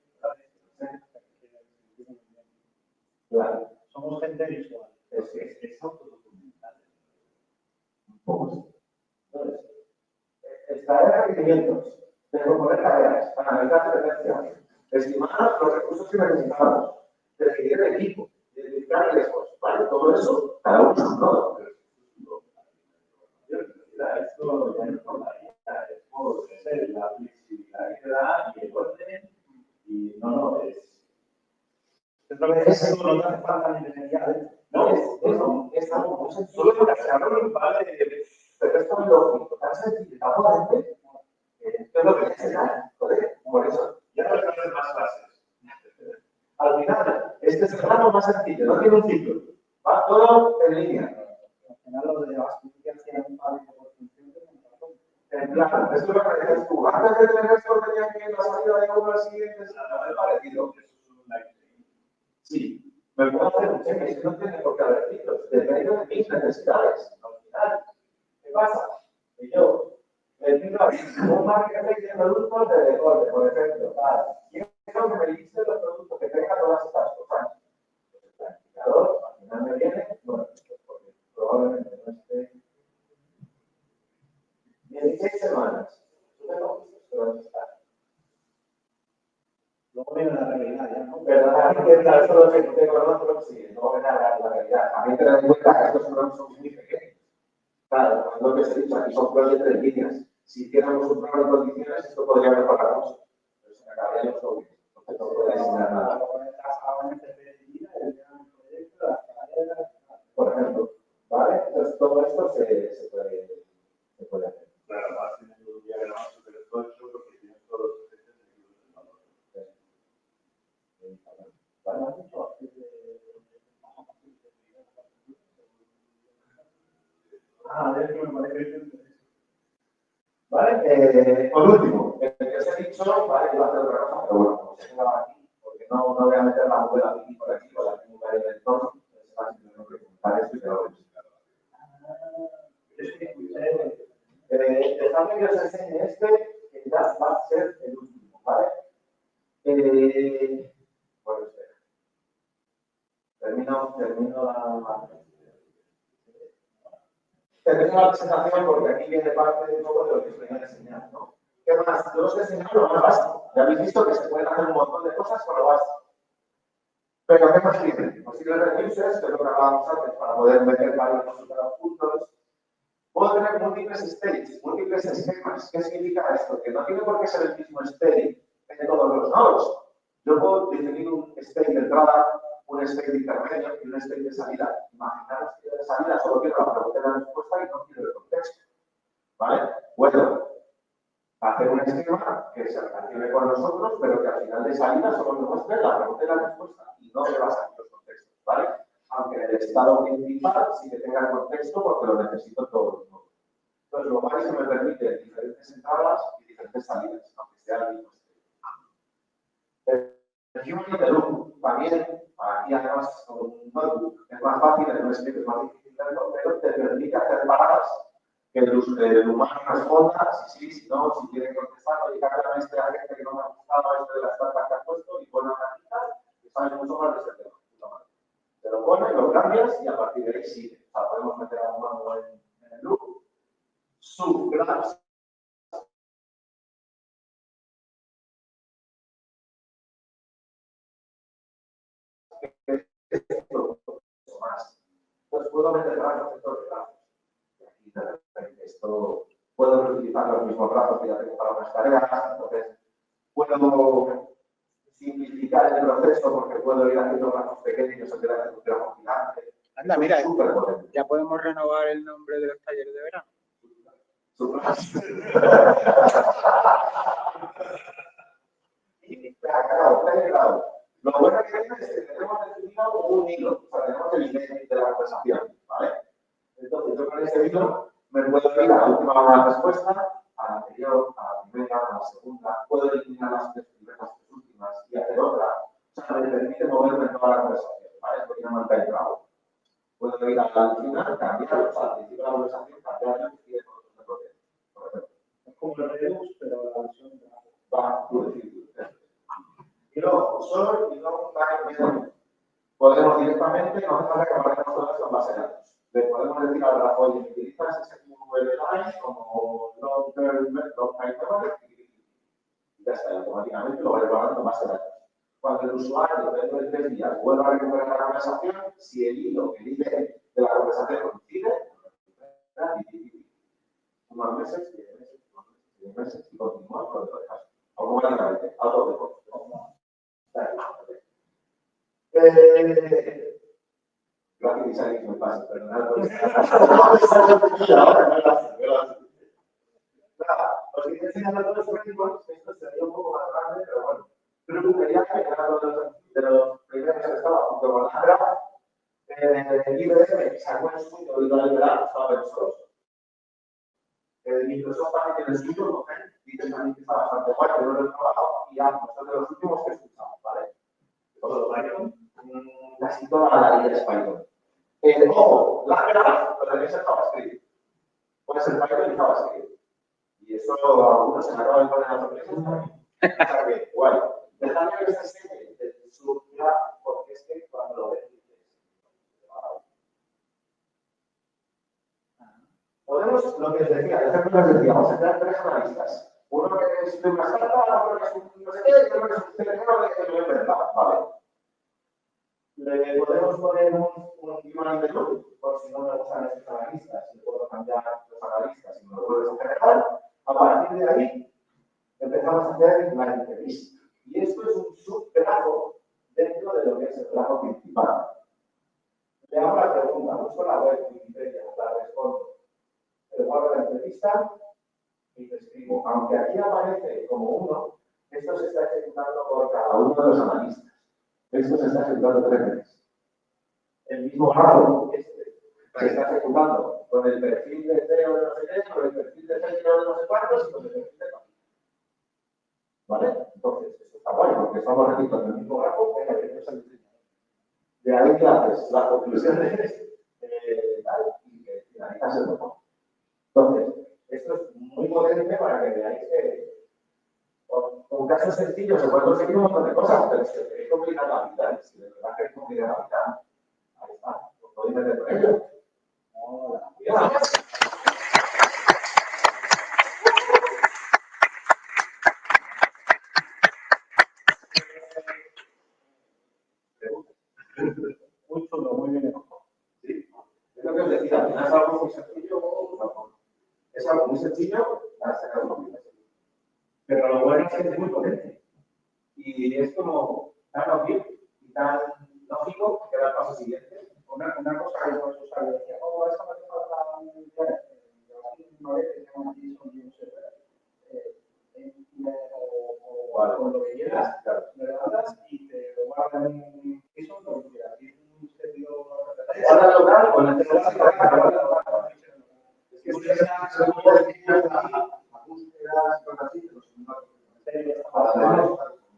Claro. Somos gente visual. Es autodocumental. Un poco sí. Entonces, extraer requerimientos, de componer tareas, analizar tendencias, estimar los recursos que necesitamos, definir el equipo, identificar riesgos. Vale, todo eso, cada uno es un nodo. Esto ya no contaría, es por ser la flexibilidad y el orden, y no, Es lo que es, no te hace falta ni ingeniería. No, es algo muy sencillo, se habla de un par de, pero esto es lógico, tan sencillo, tan potente, es lo que se da, joder, por eso. ya no se hacen más clases. Al final, este es el ramo más sencillo, no tiene un ciclo, va todo en línea. Al final lo de las funciones tienen un par de por función de un ratón. Claro, esto es lo que decías tú, antes de tener esto tenía que ir la salida de uno al siguiente, es parecido. Sí, me puedo hacer un cheque, si no tiene por qué haber ciclos, depende de mis necesidades. Al final, ¿qué pasa? Que yo me pido un marketing de productos de deporte, por ejemplo, quiero que me liste los productos que tengan todas estas cosas. El planificador, al final me viene, bueno, porque probablemente no esté. 16 semanas. ¿Tú me conoces? ¿Dónde está? Luego viene la realidad ya, ¿no? Perdona, eso lo que te conozco, sí, no ven a la realidad. A mí te das cuenta que estos programas son muy pequeños. Claro, es lo que se ha dicho, aquí son pruebas de 3 líneas. Si hiciéramos un programa de condiciones, esto podría mejorar mucho. Pero se me acabarían los obvios. Entonces no puede enseñar nada. Por ejemplo, ¿vale? Entonces todo esto se puede hacer. Claro, vas teniendo un diagrama súper tocho porque tienes todos los efectos de valor. Vale, por último, el que os he dicho, vale, yo voy a hacer otra cosa, pero bueno, como se queda aquí, porque no voy a meter la novela aquí por aquí, con la técnica del entorno, entonces va a ser que comentar esto y que lo veis. Dejadme que os enseñe este, que ya va a ser el último, ¿vale? Bueno, espera. Termino la presentación porque aquí viene parte de un poco de lo que os voy a enseñar, ¿no? ¿Qué más? Yo os he enseñado lo más básico. Ya habéis visto que se pueden hacer un montón de cosas con lo básico. Pero ¿qué más sirve? Pues sirve reducers, que es lo que hablábamos antes, para poder meter varios resultados juntos. Puedo tener múltiples states, múltiples esquemas. ¿Qué significa esto? Que no tiene por qué ser el mismo state en todos los nodos. Yo puedo definir un state de entrada, un state de intermedio y un state de salida. Imaginaros que de salida solo quiero la pregunta y la respuesta y no quiero el contexto. ¿Vale? Bueno, hacer un esquema que se relacione con nosotros, pero que al final de salida solo me muestre la pregunta y la respuesta y no me basa en los contextos. ¿Vale? Aunque en el estado principal sí que tenga el contexto porque lo necesito todos los nodos. Entonces, lo cual es que me permite diferentes entradas y diferentes salidas, aunque sea el mismo estilo. El Human de Loop también, aquí además con un notebook, es más fácil, en un script es más difícil de hacerlo, pero te permite hacer paradas que el humano responda, si sí, si no, si quiere contestar, oye, cámbiame este a gente que no me ha gustado, este de las cartas que ha puesto, y pone una cajita, y sale mucho más de ese tema. Te lo pones, lo cambias y a partir de ahí sigue. O sea, podemos meter a un humano en el loop. Subgraphs. Más. Entonces puedo meter grafos dentro de grafos. Y aquí de repente esto puedo reutilizar los mismos grafos que ya tengo para unas tareas. Entonces puedo simplificar el proceso porque puedo ir haciendo grafos pequeños en vez de un grafo gigante. Anda, mira, ya podemos renovar el nombre de los talleres de verano. Claro. Lo bueno que tiene es que tenemos definido un hilo, o sea, tenemos el email de la conversación, ¿vale? Entonces, yo con ese hilo me puedo ir a la última respuesta, a la anterior, a la primera, a la segunda, puedo eliminar las tres primeras, las tres últimas y hacer otra. O sea, me permite moverme en toda la conversación, ¿vale? Esto llama el time travel. Puedo ir al final, cambiar, o sea, al principio de la conversación, cambiar y ir con otro proceso, por ejemplo. Es como el Redux, pero la versión de la Va, tú decides. Y luego, solo y no time. Podemos directamente, no hace falta que guardemos todo esto en base de datos. Le podemos decir al grafo, oye, utilizas ese lines, como long-term memory, y ya está, automáticamente lo va reclamando más de datos. Cuando el usuario dentro de 3 días vuelva a recuperar la conversación, si el hilo que dice de la conversación coincide, unos meses, 10 meses, y continúa con lo dejas. Automáticamente, auto de costo. Gracias, Isaac, que me pasa, perdonad por nada, os estoy enseñando todos los frameworks, esto sería un poco más grande, pero bueno. Creo que ya que era uno de los primeros que estaba junto con la grava, IBM sacó el suyo de la liberal, estaba open source. Microsoft también tiene el suyo, ¿no? Dice también que está bastante guay, pero no lo he trabajado, y ya, son de los últimos que escuchamos, ¿vale? ¿Todo Python? Casi toda la vida es Python. Ojo, la grava lo tenéis en JavaScript. Puede ser Python y JavaScript. Y eso algunos se me acaban de poner las sorpresas también. O sea que, guay. Dejadme que se enseñe de su graph, porque es que cuando lo ves, podemos, lo que os decía, el ejemplo que os decía, vamos a tener 3 analistas. Uno que es de una startup, otro que es un no sé qué, y otro que es un CTO de verdad, vale. Le podemos poner un human de loop, por si no me gustan estos analistas, y puedo cambiar los analistas y me lo vuelves a generar. A partir de ahí, empezamos a hacer la entrevista. Y esto es un subgrafo dentro de lo que es el grafo principal. Le hago la pregunta, busco la web Wikipedia, la respondo. Le guardo la entrevista y te escribo. Aunque aquí aparece como 1, esto se está ejecutando por cada uno de los analistas. Esto se está ejecutando 3 veces. El mismo grafo, se está ejecutando con el perfil de CEO de no sé qué, con el perfil de CEO de no sé cuántos y con el perfil de capítulo. ¿Vale? Entonces, esto está guay porque estamos repitiendo el mismo grafo que el que es el diseño. De ahí que haces las conclusiones y que finalizas el trabajo. Entonces, esto es muy potente para que veáis que con un caso sencillo se puede conseguir un montón de cosas, pero si os queréis complicar la vida, si de verdad queréis complicar la vida, ahí está, os podéis meter con ello. Hola, cuidado. Muy chulo, muy bien. Sí, es lo que os decía, al final es algo muy sencillo, es algo muy sencillo para sacar una aplicación. Pero lo bueno es que es muy potente. Y es como tan obvio y tan lógico que da el paso siguiente. Una cosa que los usuarios decían, oh, esa me hace falta una vez que tengo aquí son un server. O lo que quieras, me lo mandas y te lo guardan en eso, lo que quieras. Y un servidor. Guarda local con el celular. Es que ustedes se pueden decir a búsquedas, cosas así,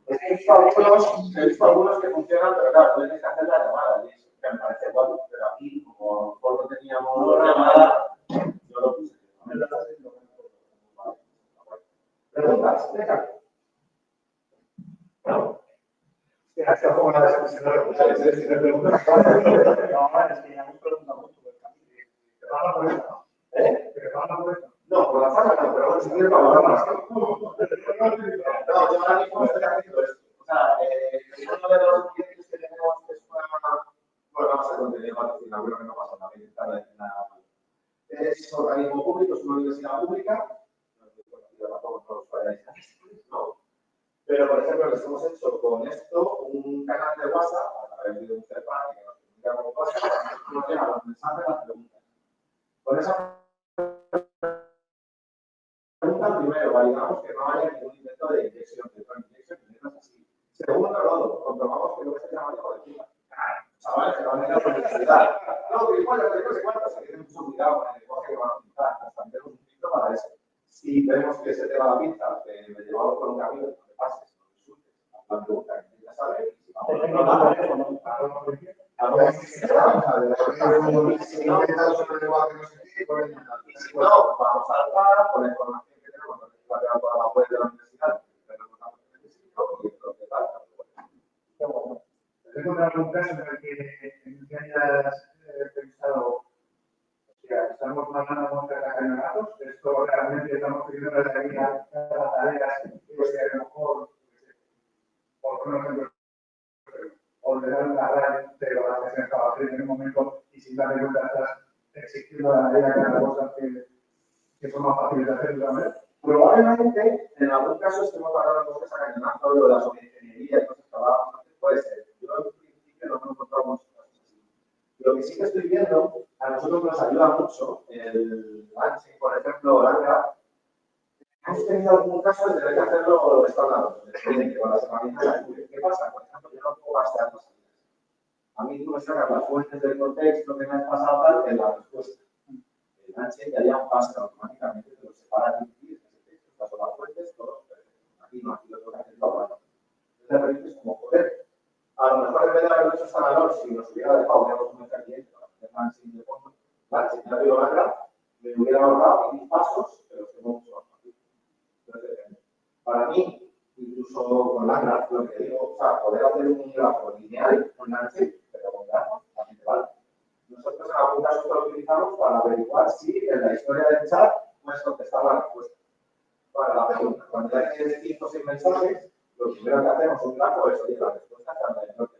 he visto algunos que funcionan, pero claro, tienes que hacer la llamada. Y eso, que me parece guay, pero aquí, como no teníamos llamada, no lo puse. ¿Preguntas? Venga. ¿No? Es que como una descripción de preguntas. No, es que ya hemos preguntado mucho. ¿Te van a poner esto? ¿Eh? ¿Te van a poner esto? No, por la zona no, pero bueno, si quieres valorar más. No, yo ahora mismo estoy haciendo esto. O sea, uno de los clientes que tenemos es una... Bueno, vamos a contenido patrocinado, creo que no pasa nada. Es un organismo público, es una universidad pública. No. Pero, por ejemplo, les hemos hecho con esto un canal de WhatsApp, a través de un third party que nos comunica con WhatsApp, nos llegan los mensajes, las preguntas. Con esa pregunta, primero, validamos que no haya ningún intento de inyección, de inyección, y no es así. Segundo, luego, comprobamos que no se llama hijo de chica. Chavales, que van a ir a la universidad. No, que igual, que no sé cuánto, se tiene mucho cuidado con el lenguaje que van a utilizar. Hasta tenemos un filtro para eso. Si vemos que se te va la pinza, que me llevamos por un camino, no te pases, no te insultes. La pregunta que ya sabes, y si vamos a otro lado, y si no, vamos al par con la información que tenemos, la web de la universidad, Tengo una pregunta sobre el que hayas pensado estamos mandando muestras a generados, esto realmente estamos pidiendo desde aquí a las tareas, pues que a lo mejor, por ejemplo, ordenar la red de lo que se estaba haciendo en un momento y sin darle cuenta estás exigiendo a la medida cada cosa que son más fáciles de hacer de una vez. Probablemente, en algún caso, estemos hablando de cosas a ganar, todo lo de la sobreingeniería y cosas que hablábamos antes, puede ser. Yo en principio no encontramos cosas así. Lo que sí que estoy viendo, a nosotros nos ayuda mucho el Anchi, por ejemplo, Langa. Hemos tenido algún caso de tener que hacerlo estándar, con las herramientas de ¿qué pasa? Por ejemplo, yo no puedo gastar las salidas. A mí tú me sacas las fuentes del contexto que me has pasado tal en la respuesta. El Anchi ya haría un pase automáticamente, te lo separa y estas son las fuentes, todo. Aquí no, aquí lo tengo que hacer todo. Entonces, de repente es como, joder, a lo mejor en vez de haberlo hecho esta valor, si nos hubiera dejado, digamos, un cliente para hacer Anchi de fondo, la señal de Langa, me hubiera ahorrado 10 pasos, pero los tengo mucho más fácil. Entonces, para mí, incluso con Langa, lo que digo, o sea, poder hacer un grafo lineal con Anchi, pero con grafos, también te vale. Nosotros en algún caso lo utilizamos para averiguar si en la historia del chat puedes contestar la respuesta para la pregunta. Cuando ya tienes 5 o 6 mensajes, lo primero que hacemos un grafo es, oye, la respuesta está en el norte.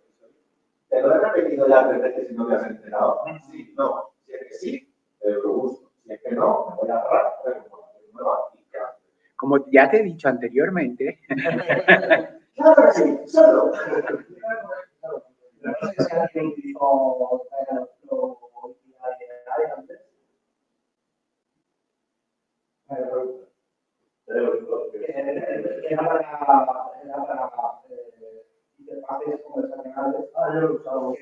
¿Te lo he repetido ya 3 veces y no te has enterado? Sí, no. Si es que sí, lo busco. Si es que no, me voy a agarrar, nueva y claro. Como ya te he dicho anteriormente. Claro que sí, solo. No sé si alguien utilizó lo antes. Era para interfaces conversacionales. Yo lo he usado.